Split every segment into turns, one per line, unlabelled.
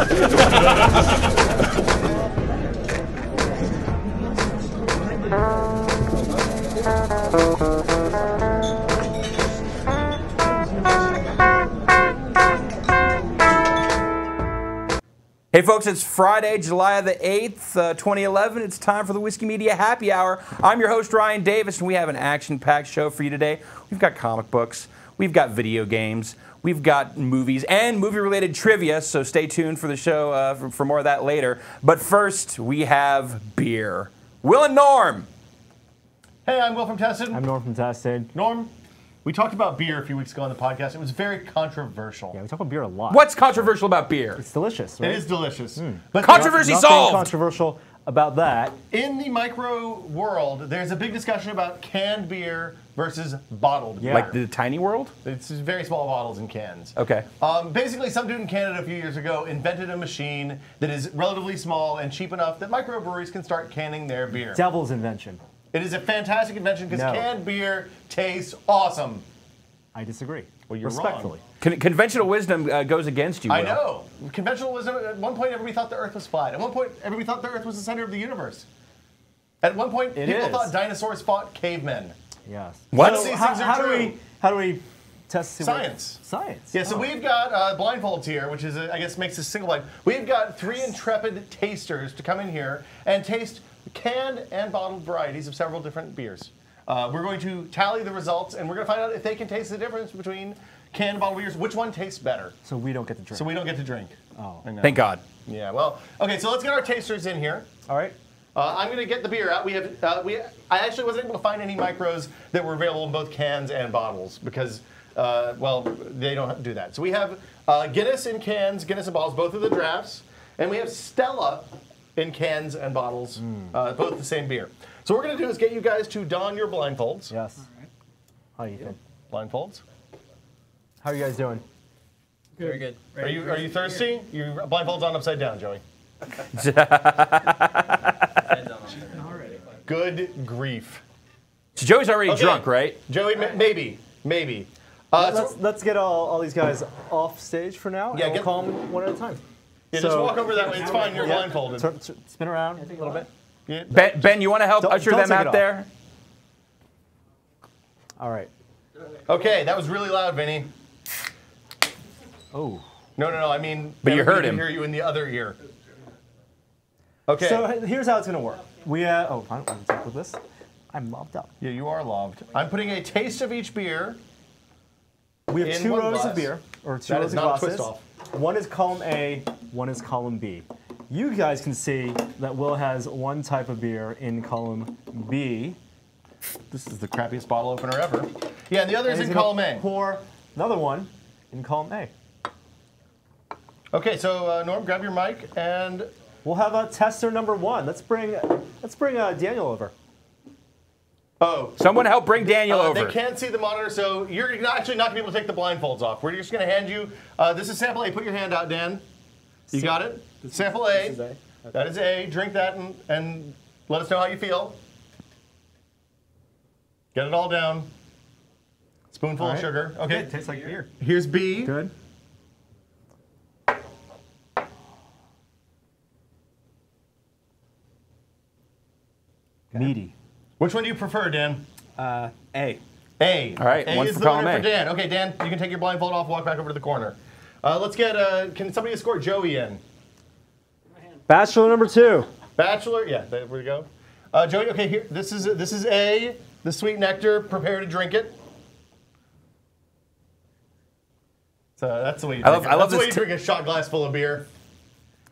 Hey folks, it's Friday, July the 8th, 2011. It's time for the Whiskey Media Happy Hour. I'm your host, Ryan Davis, and we have an action-packed show for you today. We've got comic books, we've got video games, we've got movies, and movie-related trivia, so stay tuned for the show for more of that later. But first, we have beer. Will and Norm!
Hey, I'm Will from Tested.
I'm Norm from Tested.
Norm, we talked about beer a few weeks ago on the podcast. It was very controversial.
Yeah, we talk about beer a lot.
What's controversial about beer?
It's delicious, right?
It is delicious.
But controversy
nothing
solved!
Controversial about that.
In the micro world, there's a big discussion about canned beer versus bottled beer.
Like the tiny world?
It's very small bottles and cans.
Okay.
Basically, some dude in Canada a few years ago invented a machine that is relatively small and cheap enough that microbreweries can start canning their beer.
Devil's invention.
It is a fantastic invention because
No.
canned beer tastes awesome.
I disagree.
Well, you're
respectfully.
wrong.
Conventional wisdom goes against you, Will.
I know. Conventional wisdom, at one point everybody thought the Earth was flat. At one point everybody thought the Earth was the center of the universe. At one point people thought dinosaurs fought cavemen.
Yes.
What?
None of these things are true.
How do we test
Science.
Science.
Yeah, so we've got blindfolds here, which is, I guess, makes this single blind. We've got 3 intrepid tasters to come in here and taste canned and bottled varieties of several different beers. We're going to tally the results, and we're going to find out if they can taste the difference between canned and bottled beers. Which one tastes better?
So we don't get to drink.
So we don't get to drink.
Oh.
I know.
Thank God.
Yeah, well, okay, so let's get our tasters in here.
All right.
I'm going to get the beer out. I actually wasn't able to find any micros that were available in both cans and bottles because, well, they don't do that. So we have Guinness in cans, Guinness in bottles, both of the drafts, and we have Stella in cans and bottles, both the same beer. So what we're going to do is get you guys to don your blindfolds.
Yes. All right. How you doing?
Blindfolds.
How are you guys doing?
Very good.
Are you thirsty? Your blindfolds on upside down, Joey. Good grief.
So Joey's already drunk, right?
Joey, maybe.
Let's get all these guys off stage for now,
Yeah,
and we'll call them one at a time.
Yeah, just walk over that way. It's fine. You're blindfolded.
Spin around a little bit.
Yeah.
Ben, you want to help usher
don't
them
take it
out
off.
there?
All right.
Okay, that was really loud, Vinny.
Oh.
No. I mean,
But you heard
everybody
him.
can hear you in the other ear. Okay.
So here's how it's going to work. We oh, fine. Let me take with this. I'm mobbed up.
Yeah, you are loved. I'm putting a taste of each beer.
We have
In
2
one
rows
glass.
of beer, or 2
That
rows
is
of
not a
glasses.
twist off.
One is column A, one is column B. You guys can see that Will has one type of beer in column B.
This is the crappiest bottle opener ever. Yeah, and the other is
And
in
he's gonna
column A.
Pour another one in column A.
Okay, so Norm, grab your mic and
We'll have a tester number 1. Let's bring Daniel over.
Someone help bring Daniel over.
They can't see the monitor, so you're actually not going to be able to take the blindfolds off. We're just going to hand you. This is sample A. Put your hand out, Dan. You got it? Sample A.
This is A. Okay.
That is A. Drink that and let us know how you feel. Get it all down. Spoonful
All
of
right.
sugar. Okay.
Tastes like beer.
Here's B.
Good. Meaty.
Which one do you prefer, Dan?
A.
A.
All right,
A
one
is
for
the
column
winner
A.
for Dan. Okay, Dan, you can take your blindfold off, walk back over to the corner. Let's get, can somebody escort Joey in?
Bachelor number 2.
Bachelor, yeah, there we go. Joey, okay, here, this is A, the sweet nectar, prepare to drink it. So that's the way you drink it.
I love
That's the way
this
you drink a shot glass full of beer.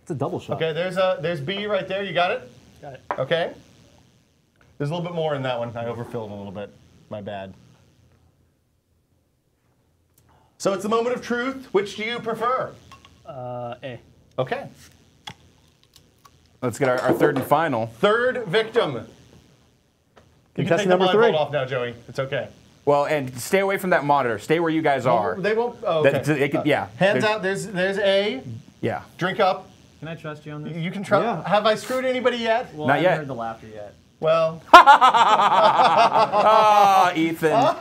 It's a double shot.
Okay, there's B right there, you got it?
Got it.
Okay. There's a little bit more in that one. I overfilled a little bit. My bad. So it's the moment of truth. Which do you prefer?
A.
Okay.
Let's get our third and final.
Third victim. You can
Contestant
take the
number
blindfold
3.
off now, Joey. It's okay.
Well, and stay away from that monitor. Stay where you guys are.
They won't. Oh, okay.
They could- yeah.
Hands out. There's A.
Yeah.
Drink up.
Can I trust you on this?
You can try.
Yeah.
Have I screwed anybody yet?
Well,
Not
I haven't
yet.
heard the laughter yet.
Well,
Ah, Ethan.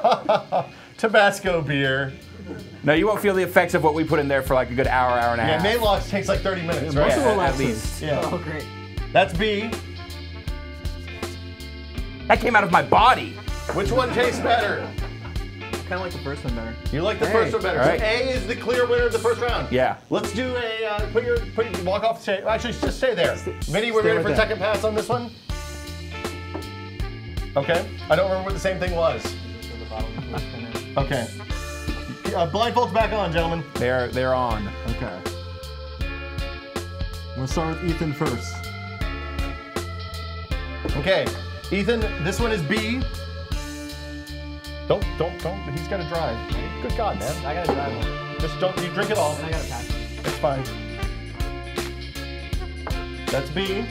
Tabasco beer.
No, you won't feel the effects of what we put in there for like a good hour, hour and a
Yeah,
half.
Maylocks takes like 30 minutes,
Yeah,
right?
most of
Yeah,
the
at
relaxers.
least.
Yeah.
Oh, great.
That's B.
That came out of my body.
Which one tastes better?
Kind of like the first one better.
You like the first one better.
All right.
So A is the clear winner of the first round.
Yeah.
Let's do a walk off the stage. Actually, just stay there. Vinny, we're
stay
ready
right
for a
there.
second pass on this one. Okay. I don't remember what the same thing was. Okay. Blindfolds back on, gentlemen.
They're on.
Okay. We'll start with Ethan first.
Okay. Ethan, this one is B. Don't. He's got to drive. Good God, man.
I gotta drive one.
Just don't. You drink it all.
And I gotta pass it.
It's fine. That's B.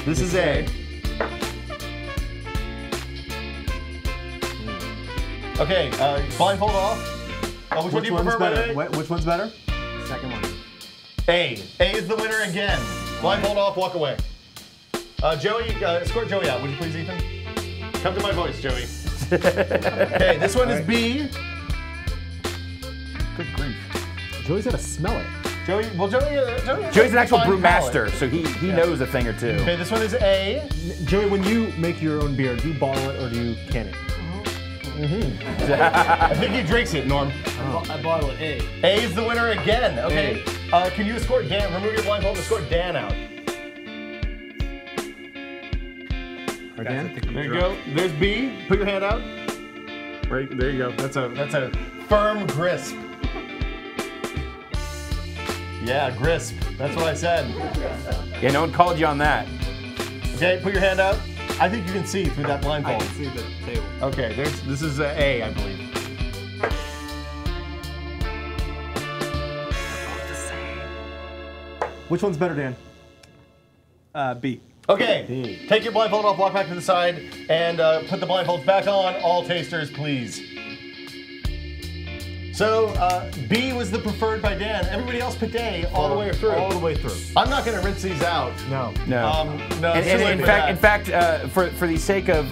This is A. Okay, blindfold off. Oh, which one do you
one's
prefer, by the
better?
way?
Which one's better?
Second one.
A. A is the winner again. Blindfold off, walk away. Joey, escort Joey out, would you please, Ethan? Come to my voice, Joey. Okay, this one is B. Good grief.
Joey's gotta smell it.
Joey,
Joey's an actual
fine
brew
palate.
master, so he knows a thing or two.
Okay, this one is A.
Joey, when you make your own beer, do you bottle it or do you can it?
I think he drinks it, Norm.
I bottle it. A.
A is the winner again. Okay. Can you escort Dan? Remove your blindfold and escort Dan out.
Or Dan?
There you go. There's B. Put your hand out. Right there you go. That's a firm grasp. Yeah, grasp. That's what I said.
Yeah, no one called you on that.
Okay, put your hand out. I think you can see through that
I
blindfold.
can see the table.
Okay, this is A, I believe.
Which one's better, Dan?
B.
Okay,
B.
take your blindfold off, walk back to the side, and put the blindfolds back on. All tasters, please. So, B was the preferred by Dan. Everybody else picked A all the way through.
All the way through.
I'm not going to rinse these out.
No.
No.
No,
And
it's too late
in
for
fact,
that.
for the sake of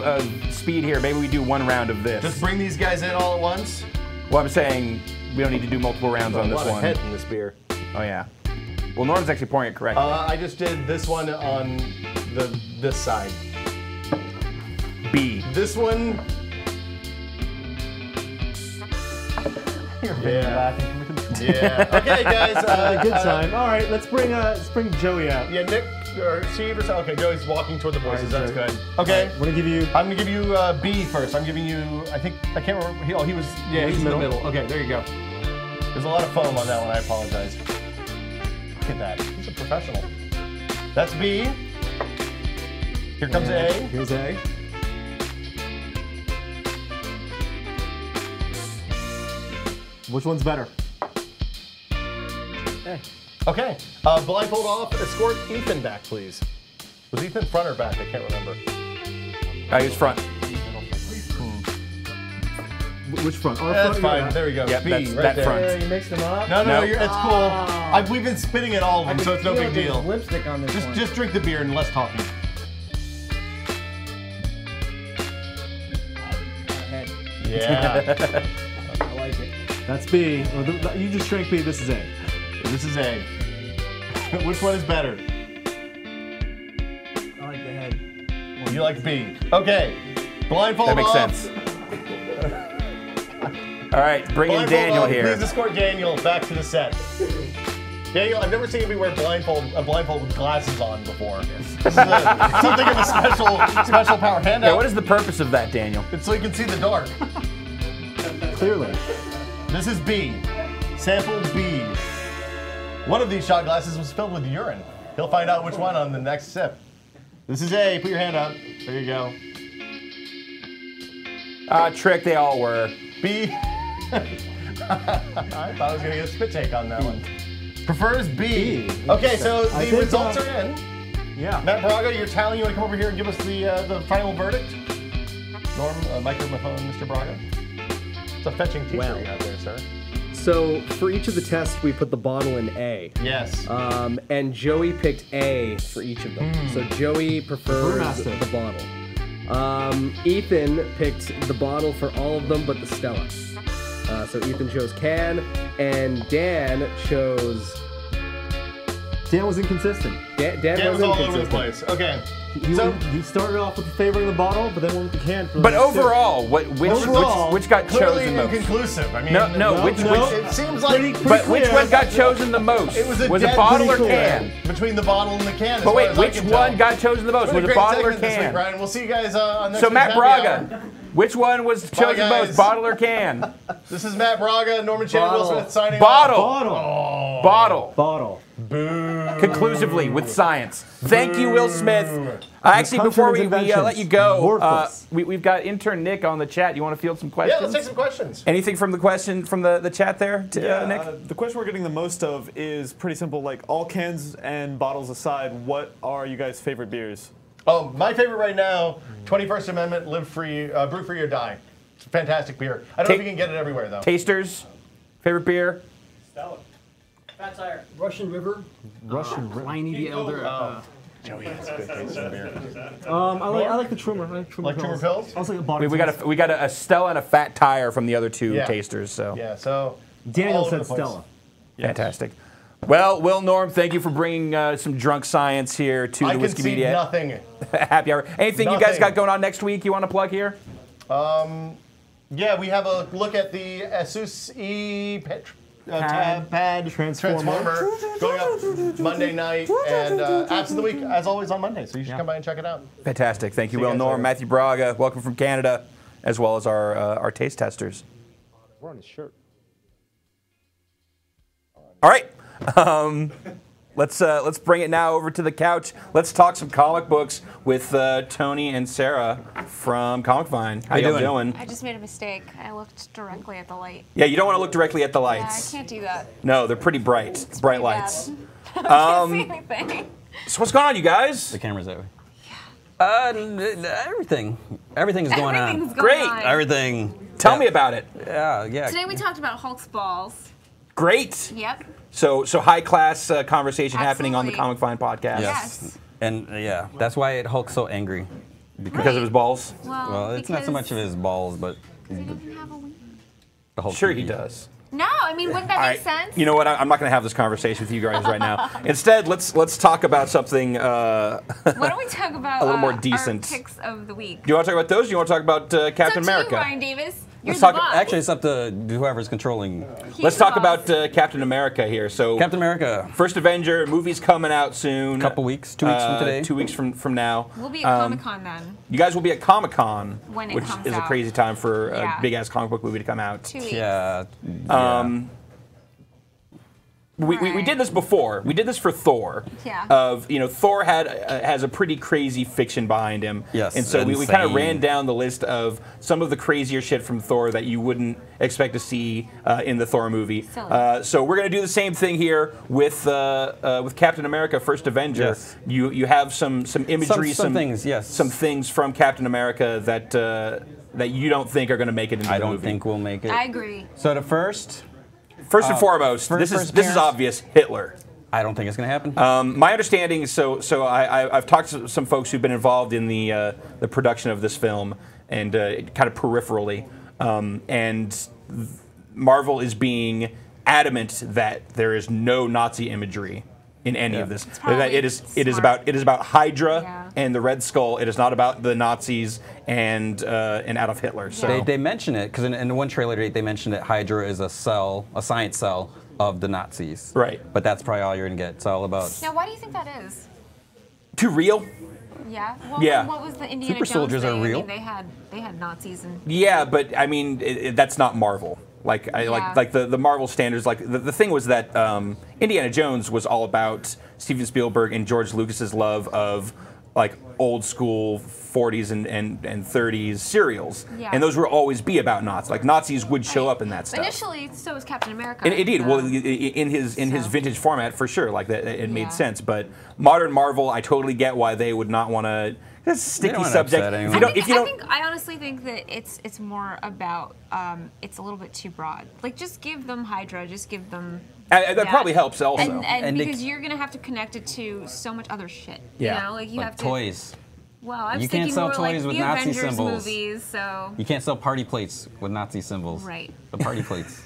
speed here, maybe we do one round of this.
Just bring these guys in all at once.
Well, I'm saying we don't need to do multiple rounds on
a
this
lot of
one.
head in this beer.
Oh yeah. Well, Norm's actually pouring it correctly.
I just did this one on this side.
B.
This one. Yeah. Yeah. Okay, guys.
Good time. All right, let's bring Joey out.
Yeah, Nick or Steve or something. Okay, Joey's walking toward the voices.
All right,
That's
Joey.
good. Okay.
I'm gonna give you.
I'm gonna give you B first. I'm giving you. I can't remember. He was. Yeah, he's in the middle. Okay, there you go. There's a lot of foam on that one. I apologize. Look at that. He's a professional. That's B. Here comes A.
Here's A. Which one's better?
A.
Okay. Blindfold off. Escort Ethan back, please. Was Ethan front or back? I can't remember.
He's front.
Which front? Oh,
That's
front,
fine.
yeah.
There we go.
Yep,
B,
that's-
right
that
there.
front.
Yeah, you mixed them up.
No,
No.
it's cool. We've been spitting at all of them, so it's no big deal.
Lipstick on this one.
Just drink the beer and less talking.
Head.
Yeah.
I like it.
That's B. Well, you just drank B. This is A.
This is A. Which one is better?
I like the head.
You like B. Okay. Blindfold
That makes
off.
sense. All right, bring in
Blindfold
Daniel
off.
here.
Please escort Daniel back to the set. Daniel, I've never seen anybody wear a blindfold with glasses on before. This is something of a special power. Hand
Yeah,
out.
what is the purpose of that, Daniel?
It's so you can see the dark.
Clearly.
This is B. Sample B. One of these shot glasses was filled with urine. He'll find out which one on the next sip. This is A. Put your hand out. There you go.
Trick, they all were.
B. I thought I was going to get a spit take on that one. Prefers B.
B.
Okay, so
I
the
think,
results are in.
Yeah.
Matt Braga, you're tallying. You want to come over here and give us the final verdict? Norm, microphone, Mr. Braga. It's a fetching t-shirt
Well.
you have there, sir.
So for each of the tests, we put the bottle in A.
Yes.
And Joey picked A for each of them. So Joey prefers
brewmaster.
the bottle. Ethan picked the bottle for all of them but the Stella. So Ethan chose can, and Dan chose.
Dan was inconsistent.
Dan
Dan was
was
all over
inconsistent.
the place. Okay.
He started off with favoring the bottle, but then went with the can. For
But
the
overall, which got
Clearly
chosen most?
inconclusive. I mean,
No, which
it seems like
but which one got chosen the most?
it was a
it
dead
bottle or
pretty
can?
clear between the bottle and the can. as
But
far
wait,
as I
which
can
one
tell.
got chosen the most?
It's been
Was
a
it
great
bottle or
segment this week,
can?
Ryan. We'll see you guys on next
So
week's
Matt
Happy
Braga,
Hour.
which one was chosen
guys.
most? Bottle or can?
This is Matt Braga, Norman Shannon, Will Smith signing
Bottle.
off.
Bottle.
Bottle.
Conclusively with science. Thank you, Will Smith. Actually, before we let you go,
Worthless.
we've got intern Nick on the chat. You want to field some questions?
Yeah, let's take some questions.
Anything from the chat there, Nick?
The question we're getting the most of is pretty simple. Like, all cans and bottles aside, what are you guys' favorite beers?
Oh, my favorite right now, 21st Amendment, live free, brew free or die. It's a fantastic beer. I don't know if you can get it everywhere though.
Tasters, favorite beer?
Fat Tire.
Russian River. Pliny the Elder.
Joey, that's good tasting beer.
I like the Trimmer.
Like Trimmer Pills?
I was like a bottle.
We got a Stella and a Fat Tire from the other two
Yeah.
tasters. So
Yeah, so
Daniel
all over
said
the place.
Stella.
fantastic. Well, Will, Norm, thank you for bringing some drunk science here to
I
the Whiskey
concede
Media
nothing.
Happy Hour. Anything you guys
Nothing.
got going on next week you want to plug here?
Yeah, we have a look at the Asus
Pad
Transformer going up Monday night, and apps of the week as always on Monday. So you should come by and check it out.
Fantastic. Thank you,
See you
Will,
guys
Norm,
later.
Matthew Braga. Welcome from Canada, as well as our taste testers.
We're on his shirt.
All right. Let's bring it now over to the couch. Let's talk some comic books with Tony and Sarah from Comic Vine. How y'all doing?
I just made a mistake. I looked directly at the light.
Yeah, you don't want to look directly at the
Yeah, I
lights.
can't do that.
No, they're pretty bright. Bright lights.
I can't see anything.
So what's going on, you guys?
The camera's that way. Everything. Everything's going
Everything's
on.
going
Great.
on.
Everything.
Tell me about it.
Yeah.
Today we talked about Hulk's balls.
Great.
Yep.
So high class conversation happening on the
Absolutely.
Comic Vine podcast.
Yes.
And that's why Hulk's so angry.
Because of his balls.
Well, it's not so much of his balls, but
He doesn't have a wiener.
the Hulk.
Sure he
TV.
does.
No, I mean, wouldn't that
All
make
right.
sense?
You know what? I'm not going to have this conversation with you guys right now. Instead, let's talk about something.
Why don't we talk about
a little more decent.
our picks of the week?
Do you want to talk about those? Or do you want to talk about Captain
it's up
America?
to you, Ryan Davis. You're
Let's
the
talk-
boss.
Actually, it's up to whoever's controlling.
He's
Let's
the
talk
boss.
about Captain America here. So
Captain America.
First Avenger movie's coming out soon.
Couple weeks, 2 weeks from today.
2 weeks from now.
We'll be at Comic-Con then.
You guys will be at Comic Con,
When it
which
comes
is a
out.
crazy time for
Yeah.
a big ass comic book movie to come out.
2 weeks.
Yeah.
We did this before. We did this for Thor.
Yeah.
Thor has a pretty crazy fiction behind him.
Yes,
And so we kind of
insane.
ran down the list of some of the crazier shit from Thor that you wouldn't expect to see in the Thor movie.
Silly.
So we're gonna do the same thing here with Captain America: First Avenger.
Yes.
You have some imagery,
Some things, yes.
some things from Captain America that you don't think are gonna make it into
I
the
don't
movie.
think we'll make it.
I agree.
So the first,
First and foremost,
first
this is
appearance-
obvious. Hitler.
I don't think it's gonna happen.
My understanding is I've talked to some folks who've been involved in the production of this film and kind of peripherally, and Marvel is being adamant that there is no Nazi imagery in any of this.
probably
That it is
smart.
about Hydra
Yeah.
and the Red Skull. It is not about the Nazis and Adolf Hitler. So
They mention it because in the one trailer they mentioned that Hydra is a science cell of the Nazis.
Right.
But that's probably all you're gonna get. It's all about.
Now, why do you think that is?
too real.
Yeah. Well,
Yeah.
What was the Indiana
Super
Jones
soldiers are
thing?
real.
I mean, they had Nazis and.
Yeah, but I mean, that's not Marvel.
Yeah.
Like the Marvel standards. Like the thing was that Indiana Jones was all about Steven Spielberg and George Lucas's love of like old school 40s and 30s serials,
Yeah.
and those will always be about Nazis. Like Nazis would show up in that stuff.
Initially, so was Captain America.
It did.
so-
Well, in his
So-
vintage format, for sure. Like that, it
Yeah.
made sense. But modern Marvel, I totally get why they would not want to. It's a sticky
don't wanna
subject.
upset anyone.
I honestly think that it's more about it's a little bit too broad. Like, just give them Hydra. Just give them.
That probably helps also.
And
And they-
because you're gonna have to connect it to so much other shit.
Yeah.
You know, like you
Like
have to.
toys.
Well, I'm
You can't
thinking
sell
more
toys
like
with
the
Nazi
Avengers
symbols.
movies, so.
You can't sell party plates with Nazi symbols.
Right.
The party plates.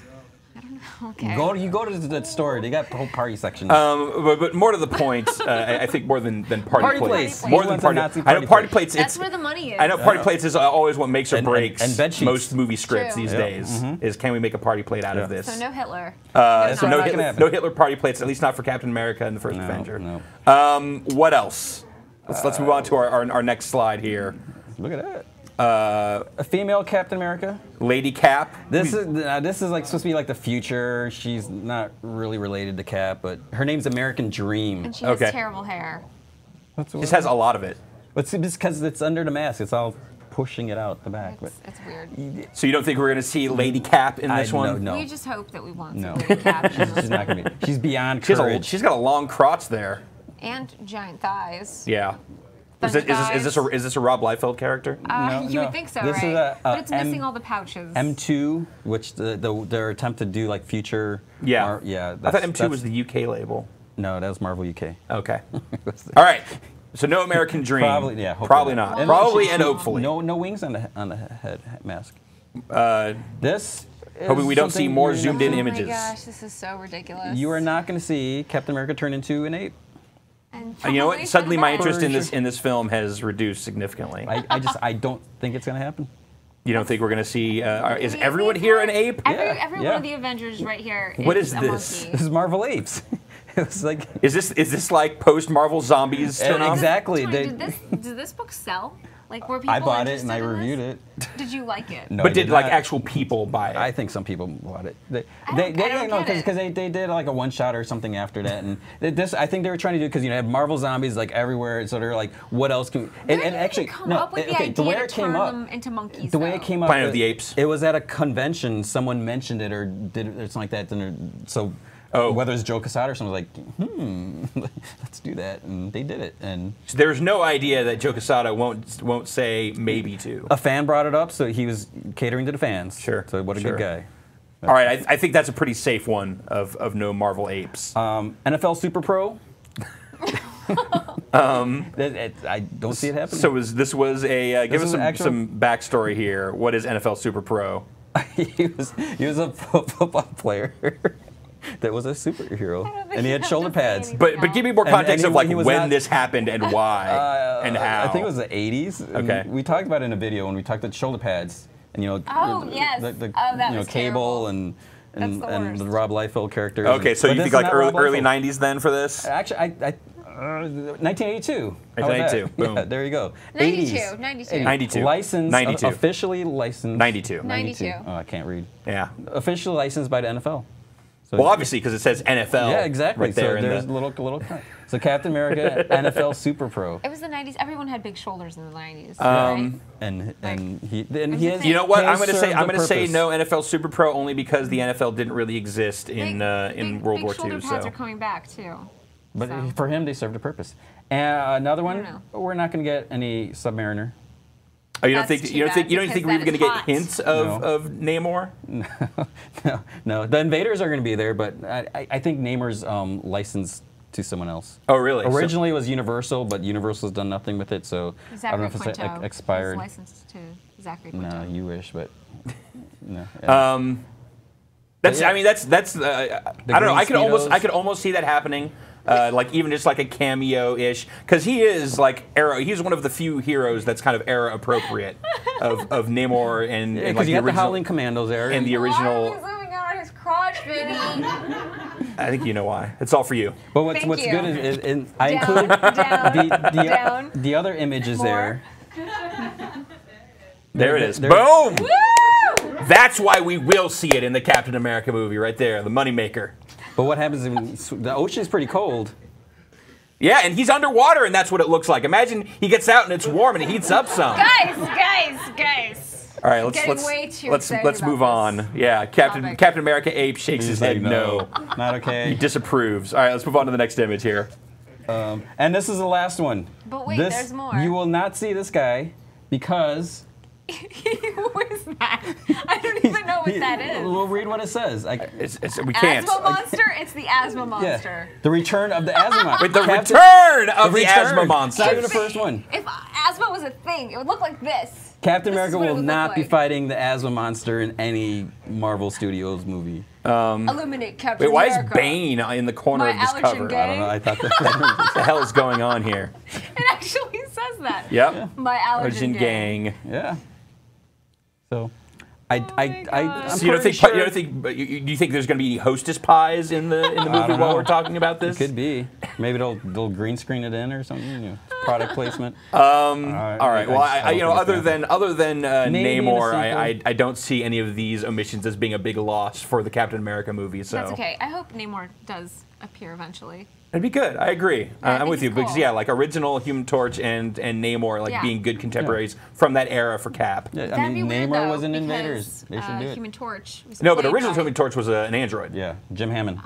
Okay.
You go to the store. They got the whole party section.
But more to the point, I think more than party plates.
plates.
More
He
than
wants a
party.
Nazi
I know
party
party
plate.
plates.
That's
It's,
where the money is.
I know party plates is always what makes or
And-
breaks
and bed sheets.
most movie scripts
True.
these
Yeah.
days. Is can we make a party plate out of this?
So no Hitler.
So
not
no
gonna
Hitler,
happen.
no Hitler party plates, at least not for Captain America and the first
No,
Avenger.
no.
What else? Let's move on to our next slide here.
Look at that. A female Captain America.
Lady Cap.
This is like supposed to be like the future. She's not really related to Cap, but her name's American Dream.
And she has
Okay.
terrible hair.
Just has a lot of it.
But it's because it's under the mask. It's all pushing it out the back.
It's weird.
So you don't think we're going to see Lady Cap in this one?
No.
We just hope that we won't
No.
see Lady Cap.
She's not gonna be. She's beyond
She's
courage.
got a long crotch there.
And giant thighs.
Yeah. Is
Thunder
this a Rob Liefeld character?
You
No.
would think so,
This is
right?
a
But it's missing
M-
all the pouches.
M2, which their attempt to do like future.
Yeah.
Yeah.
I thought M2 was the UK label.
No, that was Marvel UK.
Okay. All right. So no American Dream.
Probably, yeah. hopefully
Probably not.
And
Probably and hopefully.
No wings on the head mask. This.
Hoping we don't see
something
more
you're
zoomed
not-
in
Oh
images.
my gosh, this is so ridiculous.
You are not going to see Captain America turn into an ape.
And
You know what?
probably
Suddenly
for
my
the
interest
best.
in this film has reduced significantly.
I don't think it's going to happen.
You don't think we're going to see? Is
Maybe
everyone here an ape?
Every
Yeah.
one of the Avengers right here is
What is
a
this?
monkey.
This is Marvel Apes. It's like
Is this like post Marvel zombies turn off?
exactly.
Tony,
They-
did this book sell? Like, were people
I bought it and I
interested in
reviewed
this?
it.
Did you like it?
No,
But
I
did like
not.
actual people buy it?
I think some people bought it. They
I don't get it.
because they did like a one shot or something after that, and this I think they were trying to do because have Marvel zombies like everywhere, so they're like, what else can?
Where did
actually
you come
no,
up with the
okay,
idea
the way
to
it came
turn
up,
them into monkeys?
the way
though?
it came up,
Planet of the Apes.
It was at a convention. Someone mentioned it or did it or something like that. So.
Oh.
Whether it's Joe Quesada or someone was like, let's do that, and they did it. And
So there's no idea that Joe Quesada won't say maybe to.
a fan brought it up, so he was catering to the fans.
Sure,
So what a
sure.
good guy.
All right, I think that's a pretty safe one of no Marvel apes.
NFL Super Pro. I don't see it happening.
So this was a give us
is an actual-
some backstory here. What is NFL Super Pro?
he was a football player that was a superhero, and he had shoulder pads.
But give me more
And-
context
and
of
he-
like
he was
when
not-
this happened and why and how.
I think it was the 80s. and
Okay.
We talked about it in a video when we talked about shoulder pads, and
Oh, yes.
the
Oh, that was
Cable
terrible.
and
That's the
and the
worst.
Rob Liefeld characters.
Okay, so
But
you
this
think
is
like
not Rob
early
Liefeld.
90s then for this?
Actually, 1982. How about
1982,
that?
boom.
Yeah, there you go.
92,
80s.
92.
92.
Licensed,
92.
officially licensed.
92.
92.
Oh, I can't read.
Yeah.
Officially licensed by the NFL. So
Well, obviously because it says NFL.
yeah, exactly.
Right there.
So
in
there's
the,
little. So Captain America, NFL Super Pro,
It was the 90s. Everyone had big shoulders in the 90s.
and he has.
you know what?
he
I'm
has
going to say
served a
say
purpose.
no NFL Super Pro only because the NFL didn't really exist in World War
big shoulder
II.
pads
So
are coming back too.
But
So.
for him, they served a purpose. And another one,
know.
we're not going to get any Submariner.
oh, you don't
That's
think
too
you don't
bad
think you don't
because
think we're
that
even
is
going to get
hot.
hints
No.
of Namor?
No. The Invaders are going to be there, but I think Namor's licensed to someone else.
Oh, really? So-
Originally, it was Universal, but Universal's done nothing with it, so I don't know if it's expired.
He's licensed to Zachary
No,
Quinto.
you wish, but no.
That's
yeah.
I mean that's I don't know.
green
I
Speedos.
could almost see that happening. Like even just like a cameo-ish, because he is like era. He's one of the few heroes that's kind of era appropriate of Namor and
Because
like
you
the
got the
original
Howling Commandos there.
and the
Why
original.
are we zooming out on his crotch, Vinny?
I think you know why. It's all for you.
but what's
Thank
what's
you.
good is I
Down,
include
down,
the
down.
the other images
More.
there.
There it is.
There-
Boom.
Woo!
That's why we will see it in the Captain America movie, right there, the moneymaker.
But what happens when the ocean's pretty cold?
Yeah, and he's underwater, and that's what it looks like. Imagine he gets out and it's warm and it heats up some.
Guys.
All right,
Getting way too
let's
excited
move
about
on. Yeah, Captain
topic.
America Ape shakes his
He's
head
like,
no.
Not
He
okay.
disapproves. All right, let's move on to the next image here.
And this is the last one.
But wait,
This-
there's more.
You will not see this guy because
Who is that? I don't even know what that is.
We'll read what it says.
We can't.
Asthma monster? It's the asthma monster.
The return of the asthma monster.
With the return of the
return.
asthma
It's
monster.
not even the first one.
If asthma was a thing. It would look like this.
Captain
This is
America
what it
will
would
not
look
be
like.
fighting the asthma monster in any Marvel Studios movie.
Eliminate Captain
Wait, why is
America.
Bane in the corner
My
of this
allergen
cover?
gang.
I don't know. I thought
What the hell is going on here?
It actually says that.
Yep.
My allergen
Allergen gang.
yeah. So,
my
I'm
So you don't
pretty
think?
sure
You don't think? Do you think there's going to be any hostess pies in the movie
don't
while
know.
we're talking about this?
it could be. Maybe they'll green screen it in or something. You know, product placement.
All right. Well, other than
Maybe in a
Namor,
sequel.
I don't see any of these omissions as being a big loss for the Captain America movie. So
That's okay. I hope Namor does appear eventually.
it'd be good. I agree.
I
I'm
think
with you
it's
because
cool.
like original Human Torch and Namor like
Yeah.
being good contemporaries from that era for Cap.
Yeah, I
That'd
mean,
be weird,
Namor
though,
was in
because,
Invaders. They should do it.
Human Torch. Was
No, but
played
original
by-
Human Torch was an android.
Yeah, Jim Hammond.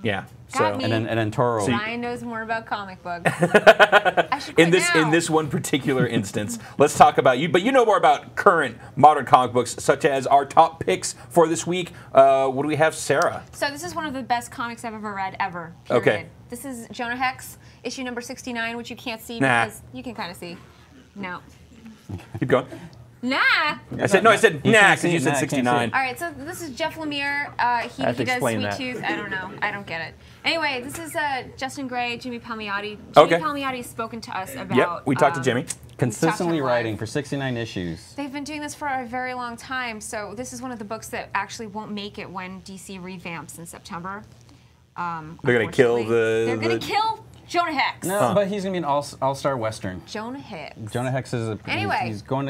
Yeah.
Got
So
me.
And then Toro.
Ryan knows more about comic books. I should quit now.
in this one particular instance, let's talk about you. But you know more about current modern comic books, such as our top picks for this week. What do we have, Sarah?
So this is one of the best comics I've ever read, ever. Period.
Okay.
This is Jonah Hex, issue number 69, which you can't see
Nah.
because you can kind of see. No.
Keep going.
Nah.
I said nah
can't
because
see
you
it.
said
Nah, I can't see
69.
it.
All right, so this is Jeff Lemire. He
have to
does
explain
Sweet
that.
Tooth. I don't know. I don't get it. Anyway, this is Justin Gray, Jimmy Palmiotti. Jimmy
Okay.
Palmiotti has spoken to us about.
Yep, we talked to Jimmy.
Consistently
Live.
writing for 69 issues.
They've been doing this for a very long time, so this is one of the books that actually won't make it when DC revamps in September.
They're gonna kill
unfortunately. They're
the.
gonna kill Jonah Hex.
No, but he's gonna be an all-star Western.
Jonah Hex.
Jonah Hex is a.
Anyway.
he's going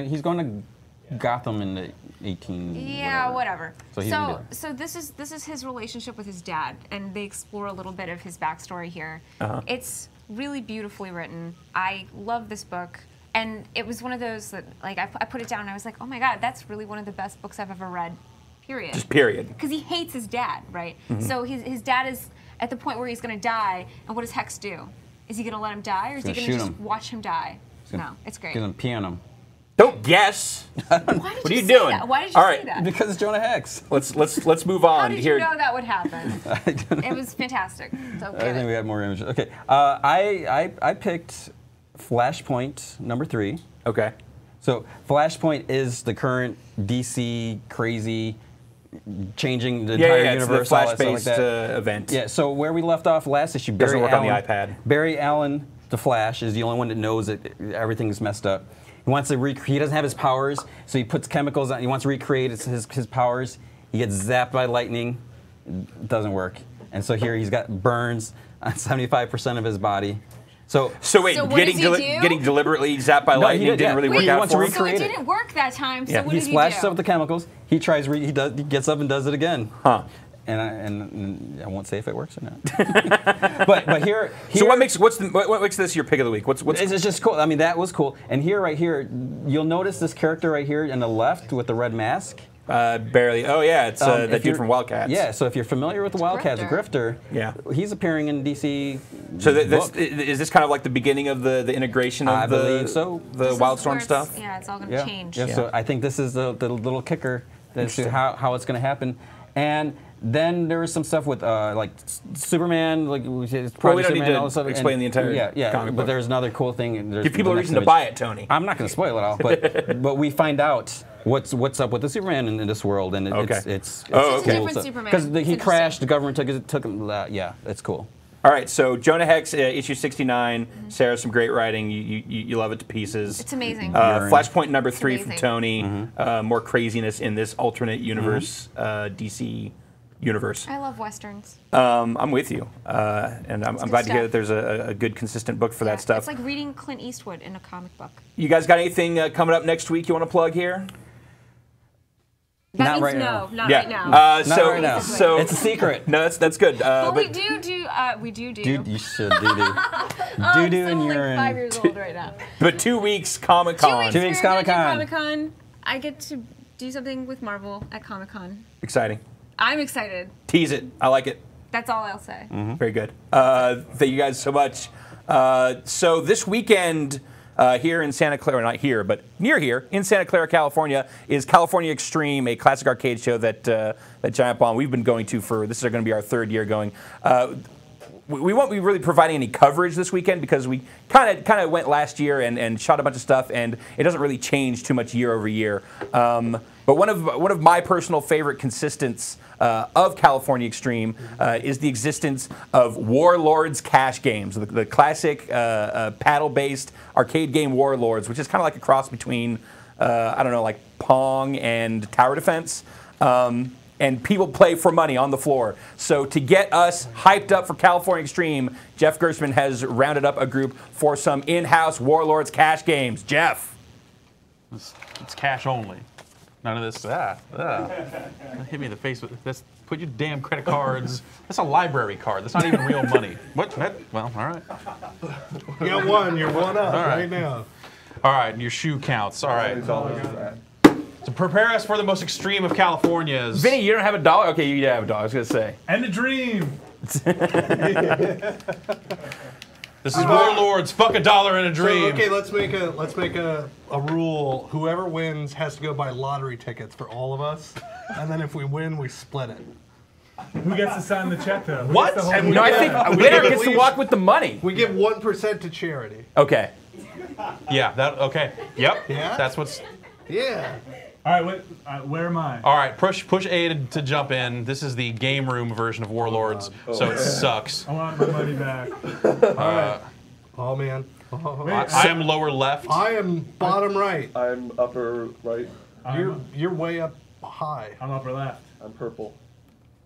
to Gotham in the 18.
Yeah, whatever.
So he's gonna do it.
So this is his relationship with his dad, and they explore a little bit of his backstory here.
Uh-huh.
It's really beautifully written. I love this book, and it was one of those that like I put it down and I was like, oh my god, that's really one of the best books I've ever read. Period.
Just period.
Because he hates his dad, right?
Mm-hmm.
So his dad is at the point where he's going to die, and what does Hex do? Is he going to let him die, or is he
He's
going
gonna
to
shoot
just
him.
watch him die? No, it's great.
He's gonna pee on him.
Don't guess.
Why did
What are
you
you
say
doing?
that? Why did you
All
say
right.
that?
Because it's Jonah Hex.
Let's move on
How did
here.
you know that would happen?
I don't know.
It was fantastic. So
I think we had more images. Okay, I picked Flashpoint number 3.
Okay.
So Flashpoint is the current DC crazy, changing the entire
It's the
universe. all that stuff
flash-based
like that.
event.
Yeah. So where we left off last issue,
Doesn't
Barry
work on
Allen,
the iPad.
Barry Allen, the Flash, is the only one that knows that everything's messed up. He wants to he doesn't have his powers, so he puts chemicals on. He wants to recreate his powers. He gets zapped by lightning. It doesn't work. And so here he's got burns on 75% of his body. So
wait,
So what
getting
does he do?
getting deliberately zapped by
No,
lightning
he did,
didn't
yeah.
really
Wait,
work
he
out
wants
for
to
him.
So it
recreate it.
didn't work that time. So
Yeah.
what
he
did he
splashes
do?
up the chemicals. He tries. He gets up and does it again.
Huh.
And I won't say if it works or not. but here.
So what makes this your pick of the week? What's
It's just cool. I mean, that was cool. And here, right here, you'll notice this character right here in the left with the red mask.
barely? Oh yeah, it's that
If
dude
you're-
from Wildcats.
Yeah. So if you're familiar with the Wildcats,
Grifter.
Grifter.
Yeah.
He's appearing in DC.
So
book.
is this kind of like the beginning of the integration of
I
the
believe so.
the
This is
Wildstorm
where it's-
stuff?
Yeah, it's all going to
Yeah.
change.
Yeah. So I think this is the little kicker as to how it's going to happen. And then there was some stuff with like Superman, like
Well, we don't need
Superman,
to
all this stuff,
explain
and-
the entire
yeah.
comic
But
book.
there's another cool thing. There's
Give people a
the next
reason to
image.
buy it, Tony.
I'm not going to spoil it all, but we find out what's up with the Superman in this world, and
Okay.
it's
Oh,
It's a
okay.
different Superman.
because
It's
he
interesting.
crashed, the government took him. Yeah, it's cool.
All right, so Jonah Hex, issue 69. Sarah, some great writing. You love it to pieces.
It's amazing.
Flashpoint number 3 from
amazing.
Tony.
Mm-hmm.
More craziness in this alternate universe, DC universe.
I love westerns.
I'm with you, and I'm
good
glad to hear
stuff.
that there's a good, consistent book for
Yeah,
that stuff.
It's like reading Clint Eastwood in a comic book.
You guys got anything coming up next week you want to plug here?
That
Not
means
right
no,
now.
not
Yeah.
right now.
Not
So,
right now.
so
It's a secret.
No, that's good.
but we
But
do.
Dude, you should do.
I'm
Do
still
and
like
urine.
5 years old right now.
but 2 weeks Comic Con.
2 weeks
We're gonna do
Comic-Con.
Comic-Con. I get to do something with Marvel at Comic-Con.
Exciting.
I'm excited.
Tease it. I like it.
That's all I'll say.
Very good. Thank you guys so much. So this weekend here in Santa Clara, not here, but near here in Santa Clara, California, is California Extreme, a classic arcade show that Giant Bomb we've been going to for, this is going to be our 3rd year going. we won't be really providing any coverage this weekend because we kind of went last year and shot a bunch of stuff, and it doesn't really change too much year over year. But one of my personal favorite consistents of California Extreme is the existence of Warlords cash games, the classic paddle-based arcade game Warlords, which is kind of like a cross between I don't know, like Pong and Tower Defense. And people play for money on the floor. So to get us hyped up for California Extreme, Jeff Gerstmann has rounded up a group for some in-house Warlords cash games. Jeff.
It's cash only. None of this. Hit me in the face with this. Put your damn credit cards. That's a library card. That's not even real money. What? Well, all right.
You got one. You're one up
All right.
right now.
All right, and your shoe counts. All right. To prepare us for the most extreme of California's.
Vinny, you don't have a dollar? Okay, you have a dollar, I was going to say.
And a dream.
This is Warlords. Fuck a dollar and a dream.
So, okay, let's make a rule. Whoever wins has to go buy lottery tickets for all of us, and then if we win, we split it.
Who gets to sign the check, though?
What?
No, I think a winner gets to walk with the money.
We give 1% to charity.
Okay.
Yeah, okay. Yep.
Yeah?
That's what's...
Yeah.
All right, where am I?
All right, push A to jump in. This is the game room version of Warlords, so it sucks.
I want my money back.
Oh, man.
I am lower left.
I am bottom right.
I'm upper right.
You're way up high.
I'm upper left.
I'm purple.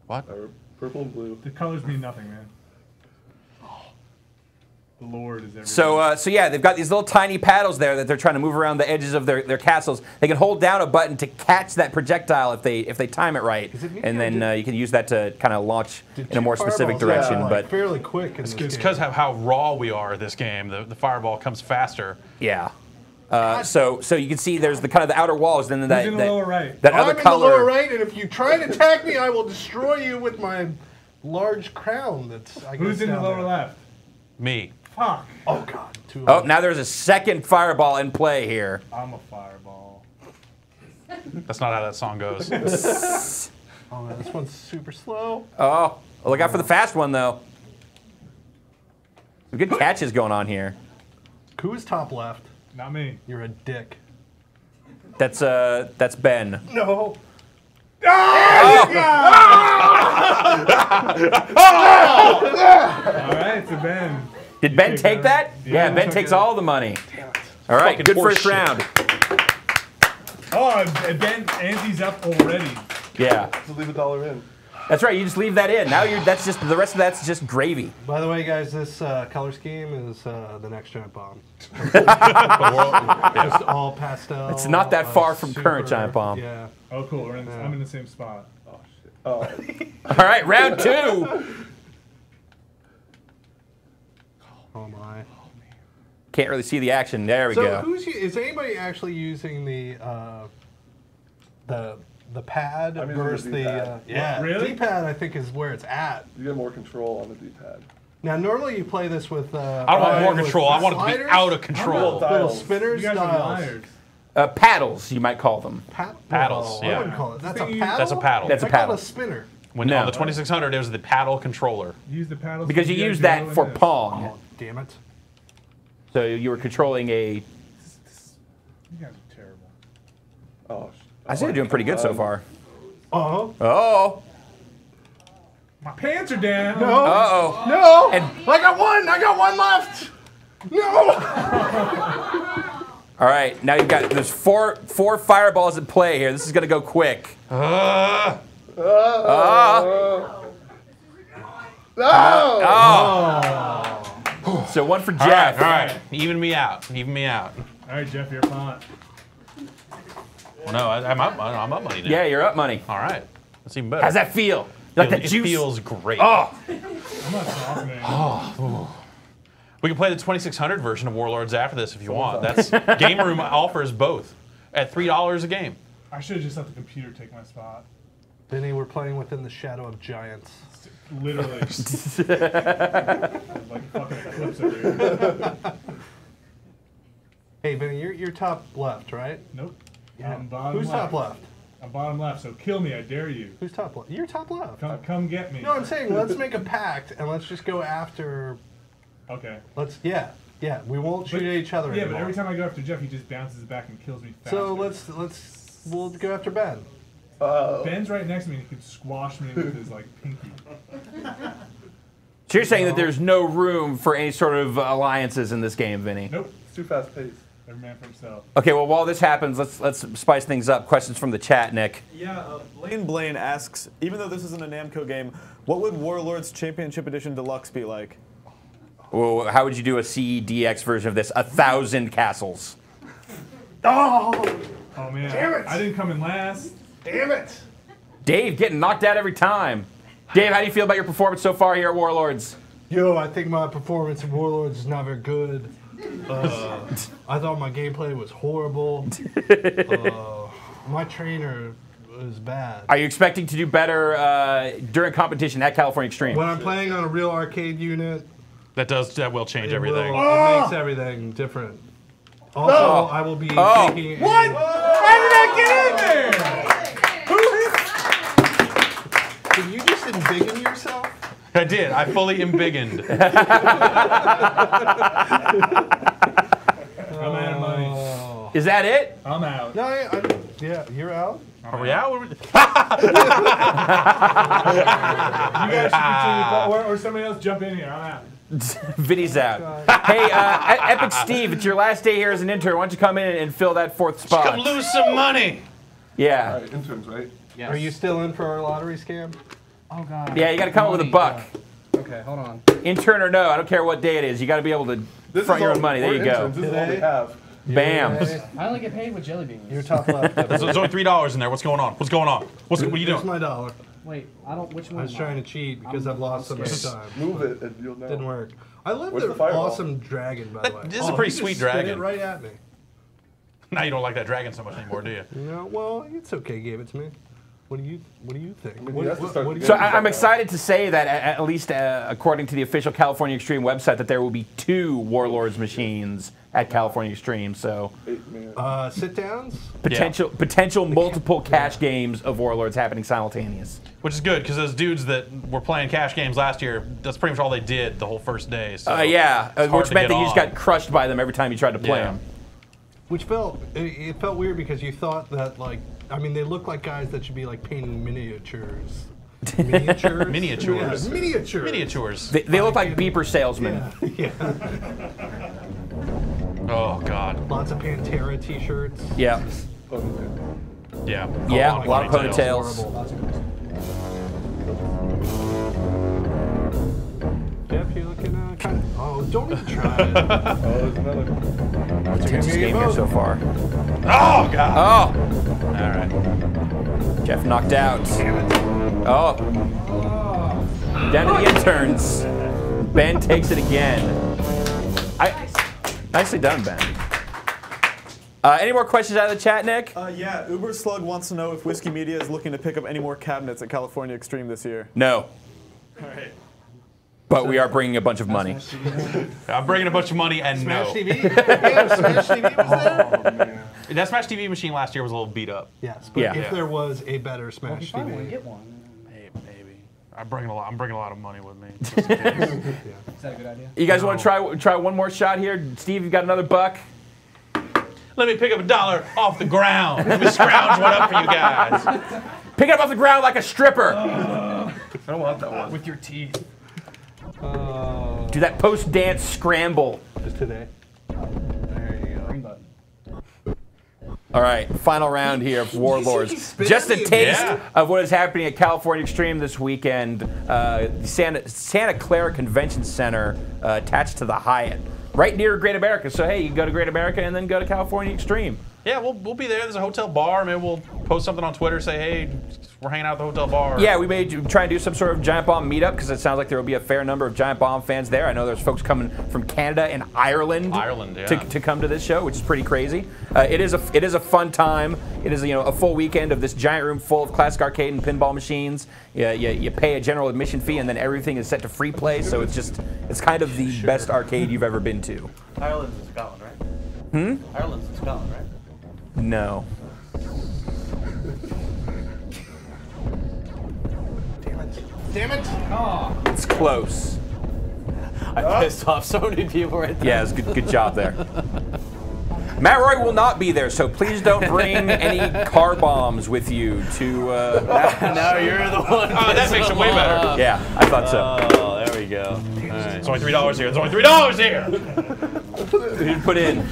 What?
Purple and blue.
The colors mean nothing, man. The Lord is everywhere.
So yeah, they've got these little tiny paddles there that they're trying to move around the edges of their castles. They can hold down a button to catch that projectile if they time it right, and then you can use that to kind of launch in a more specific direction.
Yeah,
but
fairly quick.
It's because of how raw we are this game. The fireball comes faster.
Yeah. So you can see there's the kind of the outer walls, then that
in the lower right?
That
I'm
other
in
color.
the lower right, and if you try to attack me, I will destroy you with my large crown.
Who's in the lower left?
Me.
Fuck.
Oh God.
Oh, now there's a second fireball in play here.
I'm a fireball.
That's not how that song goes.
Oh man, this one's super slow.
Oh, look out for the fast one though. Some good catches going on here.
Who's top left?
Not me.
You're a dick.
That's Ben.
No.
All right, so Ben.
Did Ben take that? Yeah, Ben takes all the money. All right, good first round.
Oh, Ben ante's up already.
Yeah.
So leave $1 in.
That's right. You just leave that in. Now that's just the rest of that's just gravy.
By the way, guys, this color scheme is the next giant bomb. Just all pastel.
It's not that far from current giant bomb.
Yeah.
Oh, cool. I'm in the same spot.
Oh shit. Oh.
All right, round 2.
Oh my.
Can't really see the action. There we go.
So is anybody actually using the pad versus the yeah?
Really?
D-pad I think is where it's at.
You get more control on the D-pad.
Now normally you play this with.
I don't want more control. I want it to be out of control.
Little spinners,
You guys are
dials.
liars.
Paddles, you might call them.
Paddles,
No,
yeah.
I wouldn't call it. That's a paddle.
That's a paddle.
That's a
I call
paddle.
it a spinner.
On the 2600, it was the paddle controller.
Use the paddles.
Because you use that for Pong.
Oh damn it!
So you were controlling a.
You guys are terrible.
Oh.
I say you're doing pretty good so far.
Oh.
Oh.
My pants are down.
No.
Uh-oh.
No.
And
I got one left. No.
all right, now you've got there's four fireballs at play here. This is gonna go quick. So one for Jeff.
All right. Even me out. Even me out.
All right, Jeff, you're fine.
Well, no, I'm up money now.
Yeah, you're up money.
All right. That's even better.
How's that feel? You like that
It
juice?
feels great.
Oh.
I'm not talking to you.
We can play the 2600 version of Warlords after this if you want. That's Game Room offers both at $3 a game.
I should have just let the computer take my spot.
Benny, we're playing within the shadow of giants.
Literally. Like fucking eclipse over here.
Hey, Benny, you're top left, right?
Nope.
Yeah.
Bottom
Who's
left.
top left?
I'm bottom left, so kill me, I dare you.
Who's top left? You're top left.
Come get me.
No, I'm saying let's make a pact and let's just go after.
Okay.
Yeah. We won't shoot at each other
Yeah,
anymore.
but every time I go after Jeff, he just bounces back and kills me faster.
So we'll go after Ben.
Ben's right next to me and he could squash me with his like pinky.
So you're saying that there's no room for any sort of alliances in this game, Vinny?
Nope.
It's too fast paced.
Every man for himself.
Okay, well, while this happens, let's spice things up. Questions from the chat, Nick.
Yeah, Blaine asks, even though this isn't a Namco game, what would Warlords Championship Edition Deluxe be like?
Well, how would you do a CEDX version of this? 1,000 castles.
Oh man. Damn it. I didn't come in last.
Damn it.
Dave getting knocked out every time. Dave, how do you feel about your performance so far here at Warlords?
Yo, I think my performance in Warlords is not very good. I thought my gameplay was horrible. My trainer was bad.
Are you expecting to do better during competition at California Extreme?
When I'm playing on a real arcade unit,
that will change everything.
It makes everything different. Also, I will be taking
What? How did I get in there?
Did you just embiggen yourself?
I did. I fully embiggened.
I'm out of money.
Is that it?
I'm out.
No, yeah, you're out.
Are we out?
You guys should continue, or somebody else jump in here. I'm out.
Vinny's out. Hey, Epic Steve, it's your last day here as an intern. Why don't you come in and fill that 4th spot?
Come lose some money.
Yeah.
All right, interns, right?
Yes.
Are you still in for our lottery scam?
Oh God.
Yeah, you got to come up with a buck.
Okay, hold on.
Intern or no, I don't care what day it is. You got to be able to front your own money. There you go.
This is all we have.
Bam.
I only get paid with jelly beans.
You're top left.
There's only $3 in there. What's going on? What's going on? What are you
Here's
doing?
my dollar.
Wait, I don't. Which one?
I was trying to cheat because I've lost so many times.
Move it and you'll know.
Didn't work. I love
Where's
the
the fireball?
awesome dragon, by the way.
This is a pretty
he just
sweet
spit
dragon.
it right at me.
Now you don't like that dragon so much anymore, do you?
No, well, it's okay. Gave it to me. What do you think?
I mean, he has to start
what do you
So
think?
I'm excited to say that, at least according to the official California Extreme website, that there will be 2 Warlords machines at California Extreme. So
sit downs.
Potential multiple cash games of Warlords happening simultaneous.
Which is good, because those dudes that were playing cash games last year, that's pretty much all they did the whole first day. So
yeah,
it's hard
which
to
meant
get
that you just
on.
got crushed by them every time you tried to play them.
Which it felt weird because you thought that, like, I mean, they look like guys that should be like painting miniatures. Miniatures.
Miniatures.
Yeah, miniatures.
Miniatures.
They look like beeper salesmen.
Yeah.
Oh God.
Lots of Pantera T-shirts.
Yeah.
Yeah.
Yeah. A lot of ponytails.
Jeff, you're looking kind of. Oh, don't even try it.
There's another.
Intense game here so far.
Oh God.
Oh.
All right.
Jeff knocked out. Oh. Down to the interns. Ben takes it again. Nicely done, Ben. Any more questions out of the chat, Nick?
Yeah, Uber Slug wants to know if Whiskey Media is looking to pick up any more cabinets at California Extreme this year.
No.
All right.
But we are bringing a bunch of money.
I'm bringing a bunch of money and
Smash
no.
TV? Yeah, Smash TV was there?
Oh, man.
That Smash TV machine last year was a little beat up.
Yes, but
Yeah.
if there was a better Smash TV.
Get one.
Maybe. I'm bringing a lot of money with me. Just in case.
Is that a good idea?
You guys want to try one more shot here? Steve, you got another buck?
Let me pick up $1 off the ground. Let me scrounge one up for you guys.
Pick it up off the ground like a stripper.
I don't want that one.
With your teeth.
Do that post-dance scramble.
Just today.
There you go. Green button.
All right, final round here of Warlords. Just a taste of what is happening at California Extreme this weekend. Santa Clara Convention Center attached to the Hyatt, right near Great America. So hey, you can go to Great America and then go to California Extreme.
Yeah, we'll be there. There's a hotel bar. Maybe we'll post something on Twitter. Say, hey, we're hanging out at the hotel bar.
Yeah, we may try and do some sort of Giant Bomb meetup because it sounds like there will be a fair number of Giant Bomb fans there. I know there's folks coming from Canada and Ireland,
yeah.
to come to this show, which is pretty crazy. It is a fun time. It is a full weekend of this giant room full of classic arcade and pinball machines. You pay a general admission fee and then everything is set to free play. So it's kind of the best arcade you've ever been to.
Ireland's in Scotland, right? Ireland's in Scotland, right?
No.
Damn it!
It's close.
I pissed off so many people right there.
Yeah, it's good job there. Matt Roy will not be there, so please don't bring any car bombs with you to.
Now you're the one.
Oh, that makes it way better.
Yeah, I thought so.
Oh, there we go. All right.
It's only $3 here. It's only $3 here.
You put in.
Are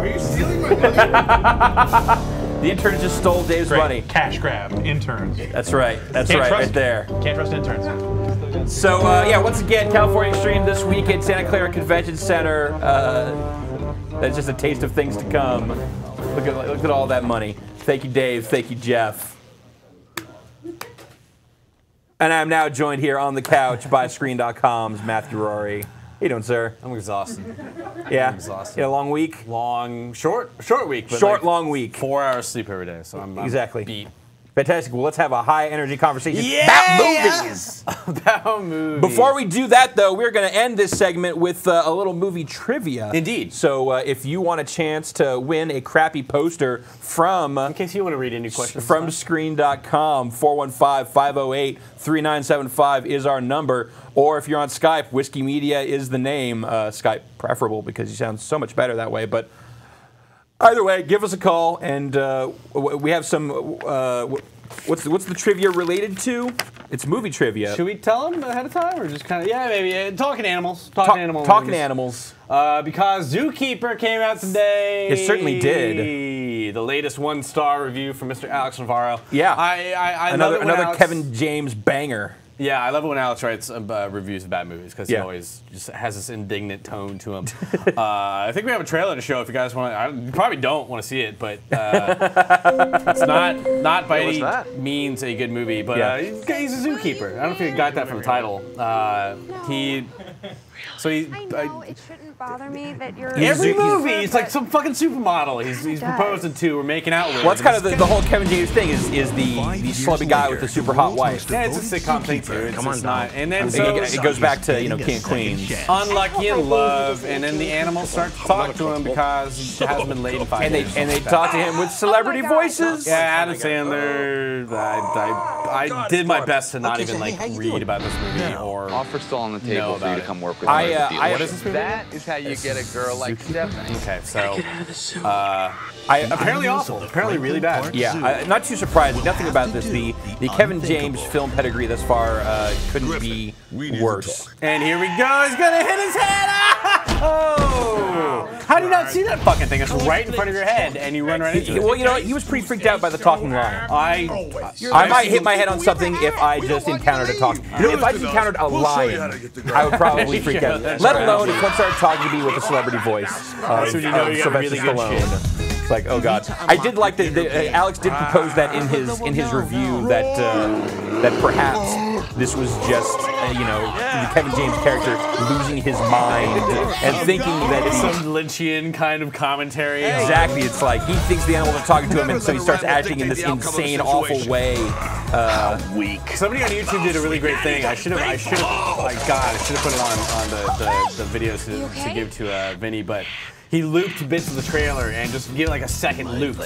you stealing my money?
The intern just stole Dave's
Great.
money.
Cash grab. Interns.
That's right. That's
Can't
right.
trust-
Right there.
Can't trust interns.
So yeah, once again, California Extreme this week at Santa Clara Convention Center. That's just a taste of things to come. Look at all that money. Thank you, Dave. Thank you, Jeff. And I'm now joined here on the couch by Screen.com's Matthew Rory. How you doing, sir?
I'm exhausted.
Yeah.
I'm exhausted.
You had a long week?
Short week. But
Short,
like
long week.
4 hours sleep every day, so I'm
Exactly.
beat.
Fantastic. Well, let's have a high energy conversation
Yeah!
about movies.
About movies.
Before we do that, though, we're going to end this segment with a little movie trivia.
Indeed.
So if you want a chance to win a crappy poster from...
in case you want to read any questions.
From Screen.com, 415-508-3975 is our number. Or if you're on Skype, Whiskey Media is the name. Skype preferable because you sound so much better that way. But either way, give us a call, and we have some. What's the trivia related to? It's movie trivia.
Should we tell them ahead of time, or just kind of? Yeah, maybe. Talking animals. Talking animals.
Talking animals.
Because Zookeeper came out today.
It certainly did.
The latest 1-star review from Mr. Alex Navarro.
Yeah.
I
another
love it when
another
Alex,
Kevin James banger.
Yeah, I love it when Alex writes reviews of bad movies because he
Yeah.
always just has this indignant tone to him. I think we have a trailer to show if you guys want to. You probably don't want to see it, but it's not by any means a good movie. But
Yeah.
he's a zookeeper. I don't know if you got that from the title.
I know it shouldn't bother me that you're.
Every movie, it's like some fucking supermodel. He's proposing to or making out with.
Well, that's kind of the whole Kevin James thing is the schlubby guy with the super hot wife.
Yeah, it's a sitcom thing too. It's not. And then
It goes back to King of Queens.
Unlucky in love, and then the animals start to talk to him because he hasn't been laid in 5 years.
And they talk to him with celebrity voices.
Yeah, Adam Sandler. I did my best to not even read about this movie or
offer still on the table for you to come work with.
What is this movie?
That is how you get a girl like Stephanie.
Okay, so apparently awful. Apparently really bad.
Yeah, not too surprising. Nothing about this. The Kevin James film pedigree thus far couldn't be worse.
And here we go. He's gonna hit his head. Oh! How do you not see that fucking thing? It's right in front of your head, and you run right into it.
Well, you know what? He was pretty freaked out by the talking lion. I might hit my head on something if I just encountered a talking. If I just encountered a lion, I would probably freak out. Let alone if one started talking to me with a celebrity voice.
So you know you got really good shit.
It's like, oh god. I did like that. Alex did propose that in his review that perhaps this was just the Kevin James character losing his mind and thinking that
it's some Lynchian kind of commentary.
Exactly. It's like he thinks the animals are talking to him, and so he starts acting in this insane, awful way.
Weak. Somebody on YouTube did a really great thing. I should have. My God, I should have put it on the videos to give to Vinny, but. He looped bits of the trailer and just gave like a second loop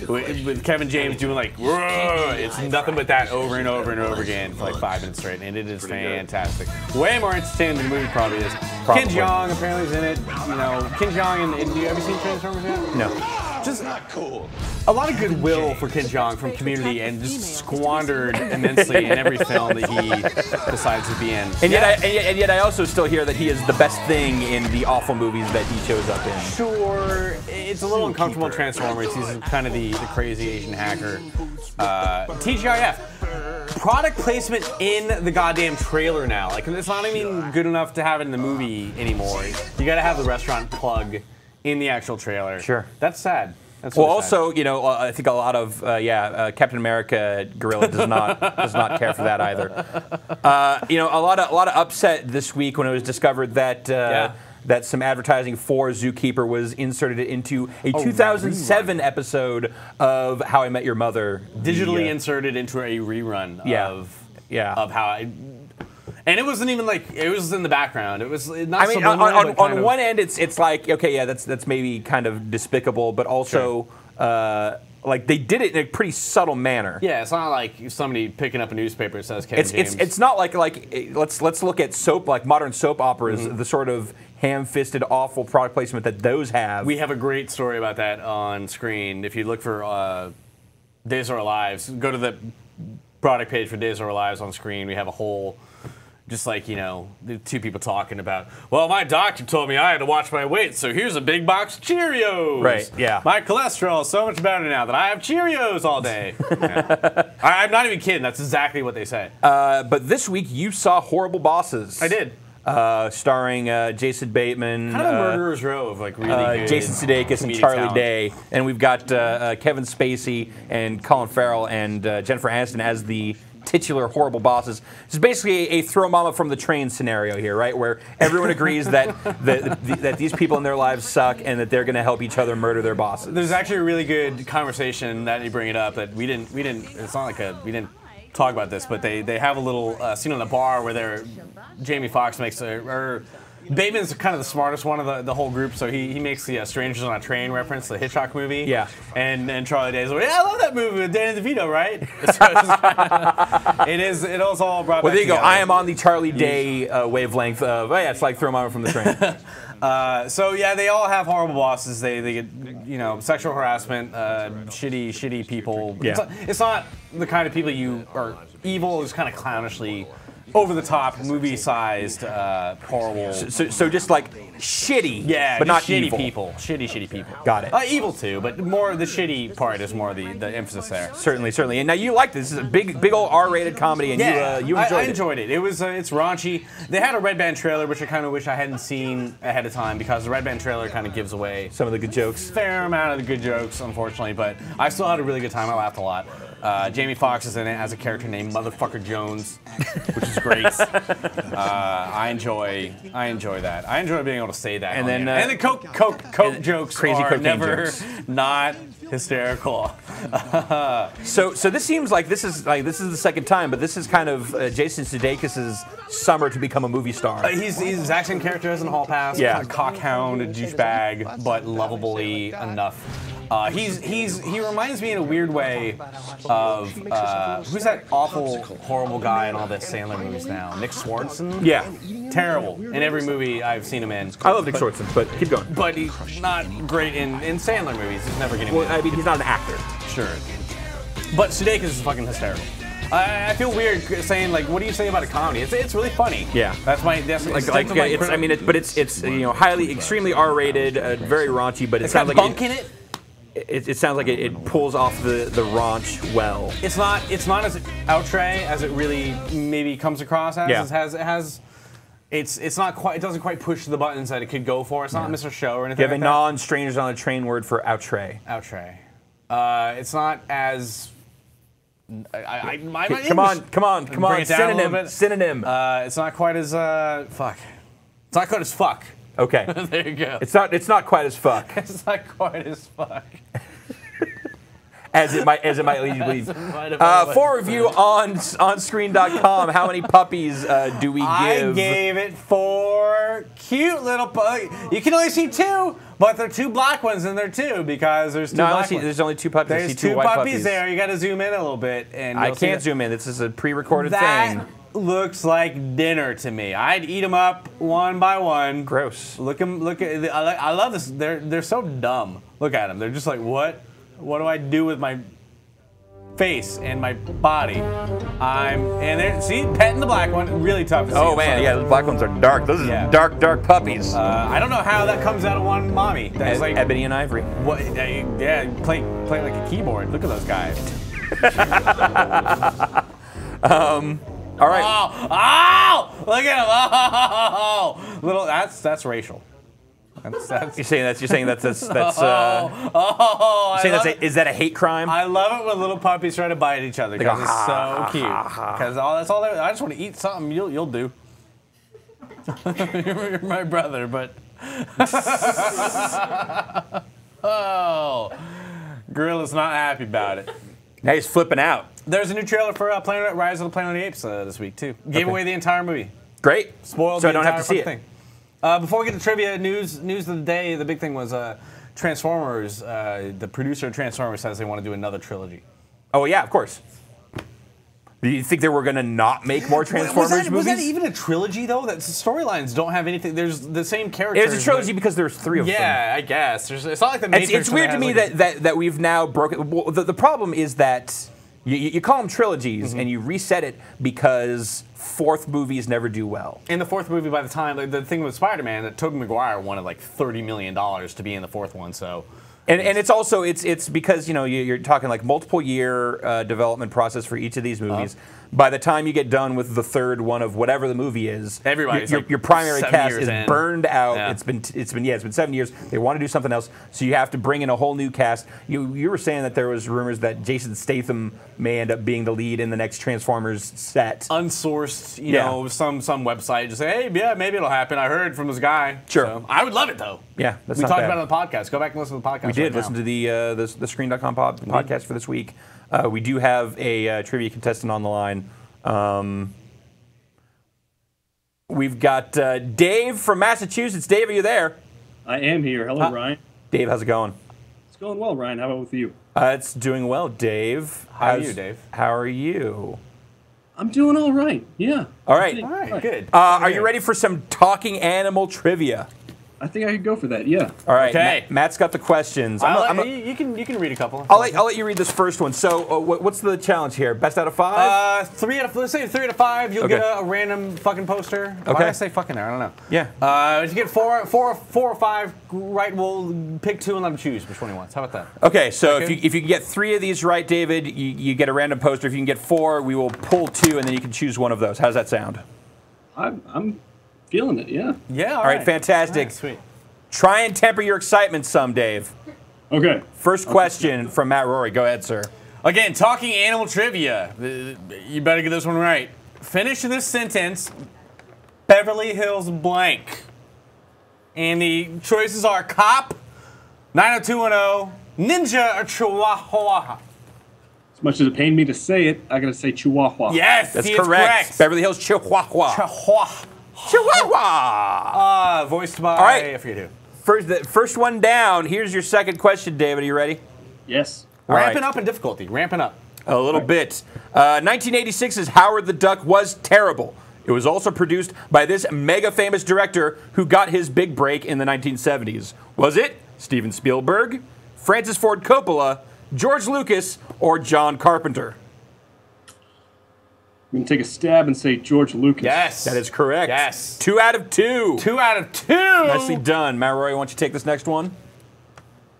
with Kevin James doing like, "Whoa!" It's nothing but that over and over and over again for like 5 minutes straight, and it is fantastic. Way more entertaining than the movie probably is. Ken Jeong apparently is in it. Ken Jeong and you ever seen Transformers yet?
No.
Just not cool. A lot of goodwill for Ken Jeong from Community, and just squandered immensely in every film that he decides to be in.
And yet I also still hear that he is the best thing in the awful movies that he shows up in.
Sure, it's a little uncomfortable in Transformers. He's kind of the crazy Asian hacker. TGIF. Product placement in the goddamn trailer now. Like, it's not even good enough to have it in the movie anymore. You gotta have the restaurant plug in the actual trailer.
Sure.
That's sad. That's
well,
really
also, I think a lot of Captain America Gorilla does not care for that either. A lot of upset this week when it was discovered that that some advertising for Zookeeper was inserted into a 2007 episode of How I Met Your Mother.
Digitally inserted into a rerun of How I. And it wasn't even like it was in the background. It was not.
I mean, on one end, it's like okay, yeah, that's maybe kind of despicable, but also like they did it in a pretty subtle manner.
Yeah, it's not like somebody picking up a newspaper that says Kevin James.
It's not like let's look at soap, like modern soap operas, the sort of ham-fisted, awful product placement that those have.
We have a great story about that on screen. If you look for Days of Our Lives, go to the product page for Days of Our Lives on screen. We have a whole, just like, you know, the two people talking about, well, my doctor told me I had to watch my weight, so here's a big box of Cheerios.
Right, yeah.
My cholesterol is so much better now that I have Cheerios all day. Yeah. I'm not even kidding. That's exactly what they say.
But this week you saw Horrible Bosses.
I did.
Starring Jason Bateman,
Kind of a murderer's row of like really good
Jason Sudeikis and
comedic
Charlie
talent.
Day, and we've got Kevin Spacey and Colin Farrell and Jennifer Aniston as the titular horrible bosses. It's basically a throw mama from the train scenario here, right? Where everyone agrees that that these people in their lives suck and that they're going to help each other murder their bosses.
There's actually a really good conversation that you bring it up that we didn't. It's not like we didn't talk about this, but they have a little scene on the bar where Jamie Foxx makes Bateman's kind of the smartest one of the whole group, so he makes the Strangers on a Train reference, the Hitchcock movie. Yeah. And Charlie Day's like, yeah, I love that movie with Danny DeVito, right? So it was all brought back
Well, there you go.
together.
I am on the Charlie Day wavelength of, oh yeah, it's like throw mama from the train.
So yeah, they all have horrible bosses. They get, you know, sexual harassment, shitty people.
Yeah.
It's not the kind of people you are evil. Is kind of clownishly over the top, movie-sized, horrible.
So just like shitty,
yeah,
but not
just shitty
evil.
people. Shitty people.
Got it.
Evil too, but more the shitty part is more the emphasis there.
Certainly. And now you like this. This is a big old R-rated comedy, and you enjoyed it.
I enjoyed it. It was it's raunchy. They had a Red Band trailer, which I kind of wish I hadn't seen ahead of time because the Red Band trailer kind of gives away
some of the good jokes.
Fair amount of the good jokes, unfortunately, but I still had a really good time. I laughed a lot. Jamie Foxx is in it as a character named Motherfucker Jones, which is great. I enjoy that. I enjoy being able to say that.
And then
the coke jokes
crazy
are
cocaine
never
jokes.
not hysterical.
So this seems like this is the second time, but this is kind of Jason Sudeikis' summer to become a movie star.
He's the exact same character as in Hall Pass.
Yeah.
Kind of cockhound, a douchebag, but lovably enough. He reminds me in a weird way of who's that awful, horrible guy in all the Sandler movies now? Nick Swartzen?
Yeah.
Terrible in every movie I've seen him in.
I love Nick Swartzen, but keep going.
But he's not great in Sandler movies. He's never getting.
Well, I mean, he's not an actor.
Sure. But Sudeikis is fucking hysterical. I feel weird saying like, what do you say about a comedy? It's really funny.
Yeah.
That's
it's you know extremely R-rated, very raunchy, but it
it's
sounds
got
like
bunk in it.
It sounds like it pulls off the raunch well.
It's not as outre as it really maybe comes across as.
Yeah.
It's not quite. It doesn't quite push the buttons that it could go for. It's not Mr. Show or anything.
You have
like
a non-strangers on a train word for outre.
Outre. It's not as.
Come on. Synonym.
It's not quite as fuck. It's not quite as fuck.
Okay.
There you go.
It's not quite as fuck.
It's not quite as fuck.
As it might lead you to believe. For review on onscreen.com, how many puppies do we give?
I gave it 4 cute little puppies. You can only see 2, but there are 2 black ones in there too because there's 2 black ones.
There's only 2 puppies.
There's
I see 2
2
white
puppies there. You got to zoom in a little bit, and
I can't zoom in. This is a pre-recorded
that
thing.
Looks like dinner to me. I'd eat them up one by one.
Gross.
Look at. I love this. They're so dumb. Look at them. They're just like, what? What do I do with my face and my body? And they're see petting the black one. Really tough to see.
Oh man, yeah, the black ones are dark. Those are dark puppies.
I don't know how that comes out of one mommy. That's like
ebony and ivory.
What? Yeah, play like a keyboard. Look at those guys.
All right.
Oh! Look at him! Oh! Little. That's racial. That's
You're saying that's. Is that a hate crime?
I love it when little puppies try to bite each other because it's so cute. Because that's all. I just want to eat something. You'll do. You're my brother, but. Oh, Gorilla's not happy about it.
Now he's flipping out.
There's a new trailer for Rise of the Planet of the Apes this week too. Gave away the entire movie.
Great.
Spoiled.
So
the
I don't have to see
thing. Before we get to trivia, news of the day, the big thing was Transformers, the producer of Transformers says they want to do another trilogy.
Oh yeah, of course. Do you think they were going to not make more Transformers movies?
Was that even a trilogy though? That storylines don't have anything. There's the same characters.
It was a trilogy because there's 3 of them.
Yeah, I guess. It's not like the Matrix.
It's weird to me that we've now broken. Well, the problem is that you call them trilogies and you reset it because 4th movies never do well.
In the 4th movie, by the time the thing with Spider-Man, that Tobey Maguire wanted like $30 million to be in the 4th one. So.
And it's also it's because you're talking like multiple year development process for each of these movies. By the time you get done with the 3rd one of whatever the movie is, your primary cast is burned out. Yeah. It's been 7 years. They want to do something else, so you have to bring in a whole new cast. You were saying that there was rumors that Jason Statham may end up being the lead in the next Transformers set.
Unsourced, you know, some website just say, hey, yeah, maybe it'll happen. I heard from this guy.
Sure,
so, I would love it though.
Yeah, that's
we
not
talked
bad.
about it on the podcast. Go back and listen to the podcast.
We did listen to the Screen.com podcast for this week. We do have a trivia contestant on the line. We've got Dave from Massachusetts. Dave, are you there?
I am here. Hello, Ryan.
Dave, how's it going?
It's going well, Ryan. How about with you?
It's doing well, Dave.
How are you, Dave?
How are you?
I'm doing all right. Yeah.
All right.
All right. Good.
Are you ready for some talking animal trivia?
I think I could go for that. Yeah.
All right.
Okay.
Matt's got the questions.
You can read a couple.
I'll let you read this first one. So, what's the challenge here? Best out of 5?
3 out of. Let's say 3 out of 5. You'll get a random fucking poster. Why did I say fucking there? I don't know.
Yeah.
If you get 4 or 5 right, we'll pick 2 and let him choose which one he wants. How about that?
Okay. So if you can get 3 of these right, David, you get a random poster. If you can get 4, we will pull 2, and then you can choose one of those. How does that sound?
I'm feeling it. Yeah.
Yeah.
All right. Fantastic.
All right, sweet.
Try and temper your excitement some, Dave.
Okay.
First question from Matt Rory. Go ahead, sir.
Again, talking animal trivia. You better get this one right. Finish this sentence. Beverly Hills blank. And the choices are cop, 90210, ninja, or chihuahua.
As much as it pained me to say it, I gotta say Chihuahua.
Yes,
that's correct. Beverly Hills Chihuahua. Chihuahua.
Voiced by.
All right.
I forget who.
First one down. Here's your second question, David. Are you ready?
Yes.
Ramping up in difficulty. Ramping up.
A little bit. 1986's Howard the Duck was terrible. It was also produced by this mega famous director who got his big break in the 1970s. Was it Steven Spielberg, Francis Ford Coppola, George Lucas, or John Carpenter?
I'm going to take a stab and say George Lucas.
Yes. That is correct.
Yes.
2 out of 2.
2 out of 2.
Nicely done. Matt Roy, why don't you take this next one?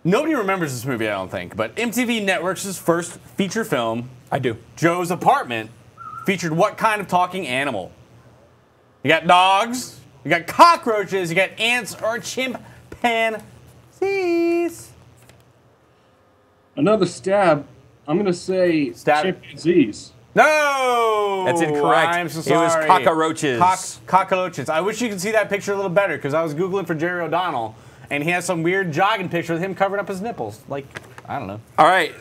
Nobody remembers this movie, I don't think, but MTV Networks' first feature film,
I do,
Joe's Apartment, featured what kind of talking animal? You got dogs, you got cockroaches, you got ants, or chimpanzees.
Another stab. I'm going to say chimpanzees.
No!
That's incorrect.
I'm so sorry.
It was cockroaches.
Cockroaches. I wish you could see that picture a little better because I was Googling for Jerry O'Donnell and he has some weird jogging picture with him covering up his nipples. Like, I don't know.
All right.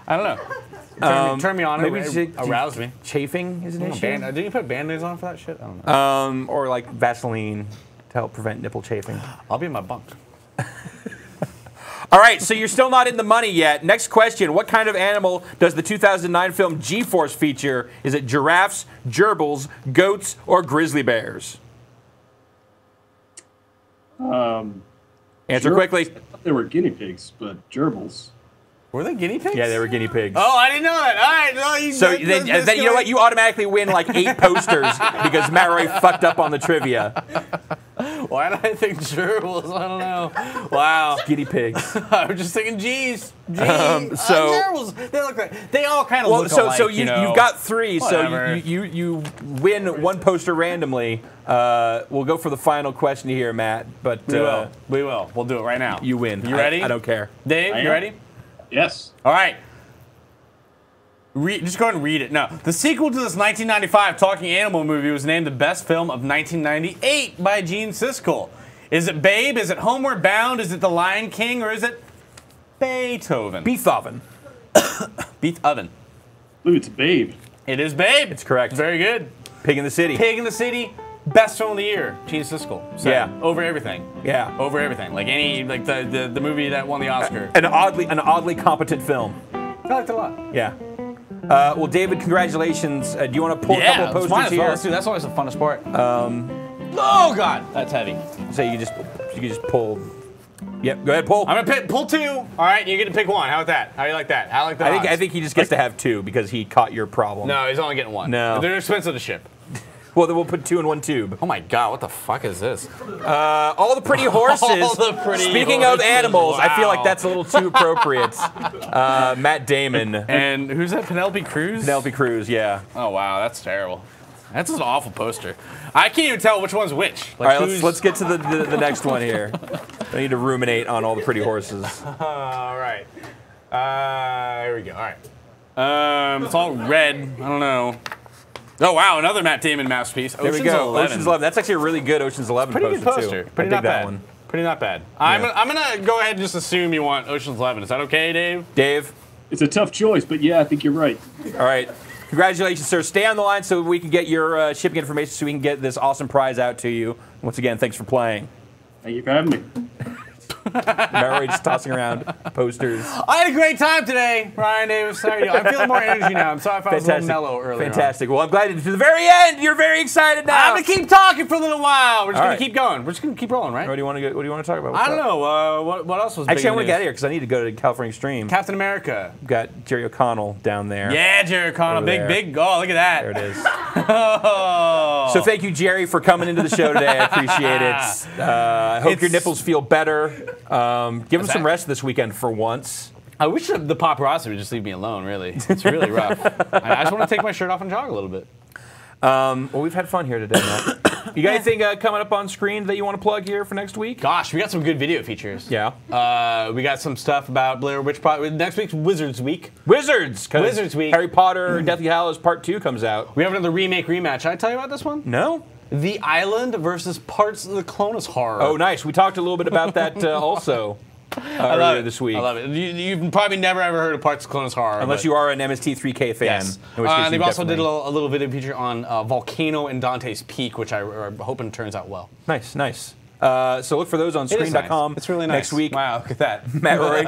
I don't know. Turn me on.
Maybe
it aroused me.
Chafing is an issue?
Didn't you put Band-Aids on for that shit? I don't know.
Or like Vaseline to help prevent nipple chafing.
I'll be in my bunk.
All right, so you're still not in the money yet. Next question. What kind of animal does the 2009 film G-Force feature? Is it giraffes, gerbils, goats, or grizzly bears? Answer quickly.
I thought they were guinea pigs, but gerbils.
Were they guinea pigs?
Yeah, they were guiney pigs.
Oh, I didn't know that. All right. Well,
so then, you know what? You automatically win like 8 posters because Matt Roy fucked up on the trivia.
Why did I think gerbils? I don't know. Wow.
Guinea pigs.
I was just thinking G's.
Gerbils.
They look like, they all kind of look alike.
So you've got 3.
Whatever.
So you win 1 poster randomly. We'll go for the final question here, Matt. But
we will. We'll do it right now.
You win.
You ready?
I don't care.
Dave, you ready?
Yes.
All right. Just go ahead and read it. No. The sequel to this 1995 talking animal movie was named the best film of 1998 by Gene Siskel. Is it Babe? Is it Homeward Bound? Is it The Lion King? Or is it Beethoven?
Beethoven.
Beethoven.
Ooh, it's Babe.
It is Babe.
It's correct.
Very good.
Pig in the City.
Pig in the City. Best film of the year, Gene Siskel. So,
Yeah.
Over everything.
Yeah.
Over everything. Like the movie that won the Oscar.
An oddly competent film.
I liked it a lot.
Yeah. Well, David, congratulations. Do you want to pull a couple of posters here?
Let's do. That's always the funnest part. Oh God, that's heavy.
So you just pull. Yep. Go ahead, pull.
I'm gonna pull 2. All right, you get to pick 1. How about that? How do you like that? I like that.
I think he just gets to have 2 because he caught your problem.
No, he's only getting 1.
No.
They're expensive to ship.
Well, then we'll put 2 in 1 tube.
Oh my God, what the fuck is this?
All the pretty horses.
All the pretty
Speaking
horses,
of animals, I feel
wow.
like that's a little too appropriate. Matt Damon.
And who's that? Penelope Cruz?
Penelope Cruz, yeah.
Oh wow, that's terrible. That's an awful poster. I can't even tell which one's which. Like,
all right, let's get to the next one here. I need to ruminate on all the pretty horses.
All right. Here we go. All right. It's all red. I don't know. Oh wow, another Matt Damon masterpiece.
There we go. Ocean's 11. That's actually a really good Ocean's 11
Pretty
poster,
good poster.
too.
Pretty
I dig
not
that
bad.
one.
Pretty not bad. I'm gonna go ahead and just assume you want Ocean's 11. Is that okay, Dave?
Dave?
It's a tough choice, but yeah, I think you're right.
All right. Congratulations, sir. Stay on the line so we can get your shipping information so we can get this awesome prize out to you. Once again, thanks for playing.
Thank you for having me.
Matt just tossing around posters.
I had a great time today, Ryan Davis. How are you? I'm feeling more energy now. I'm sorry if I was a little mellow earlier.
Fantastic. Well, I'm glad to the very end. You're very excited now.
I'm gonna keep talking for a little while. We're just
All
gonna
right.
keep going. We're just gonna keep rolling, right?
What do you want to talk about? What's
I don't
up?
know. What else was big
Actually, I
in
want to
the
get out of
news?
here because I need to go to California Extreme.
Captain America.
We've got Jerry O'Connell down there.
Yeah, Jerry O'Connell.
Over
Big,
there.
big. Oh, look at that.
There it is.
Oh.
So thank you, Jerry, for coming into the show today. I appreciate it. I hope your nipples feel better. Give them some rest this weekend for once.
I wish the paparazzi would just leave me alone, really. It's really rough. I just want to take my shirt off and jog a little bit.
Well, we've had fun here today, Matt. You got anything coming up on screen that you want to plug here for next week?
Gosh, we got some good video features.
Yeah.
We got some stuff about Blair Witch Project. Next week's Wizards Week.
Wizards! 'Cause
Wizards Week.
Harry Potter Deathly Hallows Part 2 comes out.
We have another remake rematch. Did I tell you about this one?
No?
The Island versus parts of the Clonus Horror.
Oh, nice. We talked a little bit about that also earlier this week.
I love it. You've probably never ever heard of parts of Clonus Horror.
Unless you are an MST3K fan.
Yes.
In which case
They've
you
also did
definitely-
a little video feature on Volcano and Dante's Peak, which I'm hoping turns out well.
Nice, nice. So look for those on
It is
screen.com.
nice. It's really nice.
Next week.
Wow, look at that.
Matt Roy.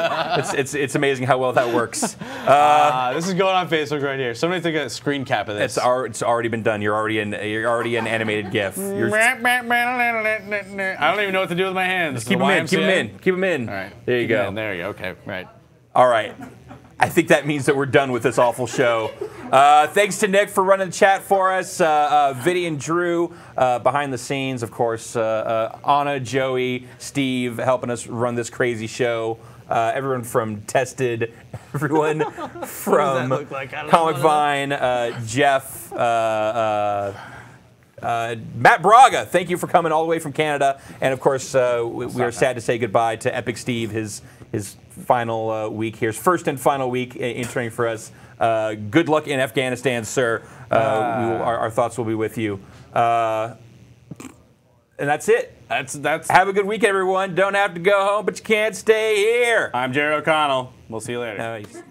It's amazing how well that works.
This is going on Facebook right here. Somebody take a screen cap of this.
It's already been done. You're already an animated GIF.
I don't even know what to do with my hands.
Keep them in. Keep them in. Keep them in.
All right.
There you go.
There you go. Okay. Right.
All right. I think that means that we're done with this awful show. Thanks to Nick for running the chat for us. Vinny and Drew behind the scenes, of course. Anna, Joey, Steve helping us run this crazy show. Everyone from Tested, everyone from Comic Vine, Jeff, Matt Braga, thank you for coming all the way from Canada. And of course, we are sad to say goodbye to Epic Steve, his final week here, his first and final week interning for us. Good luck in Afghanistan, sir. Our thoughts will be with you. And that's it.
That's.
Have a good week, everyone. Don't have to go home, but you can't stay here.
I'm Jerry O'Connell. We'll see you later.
Nice.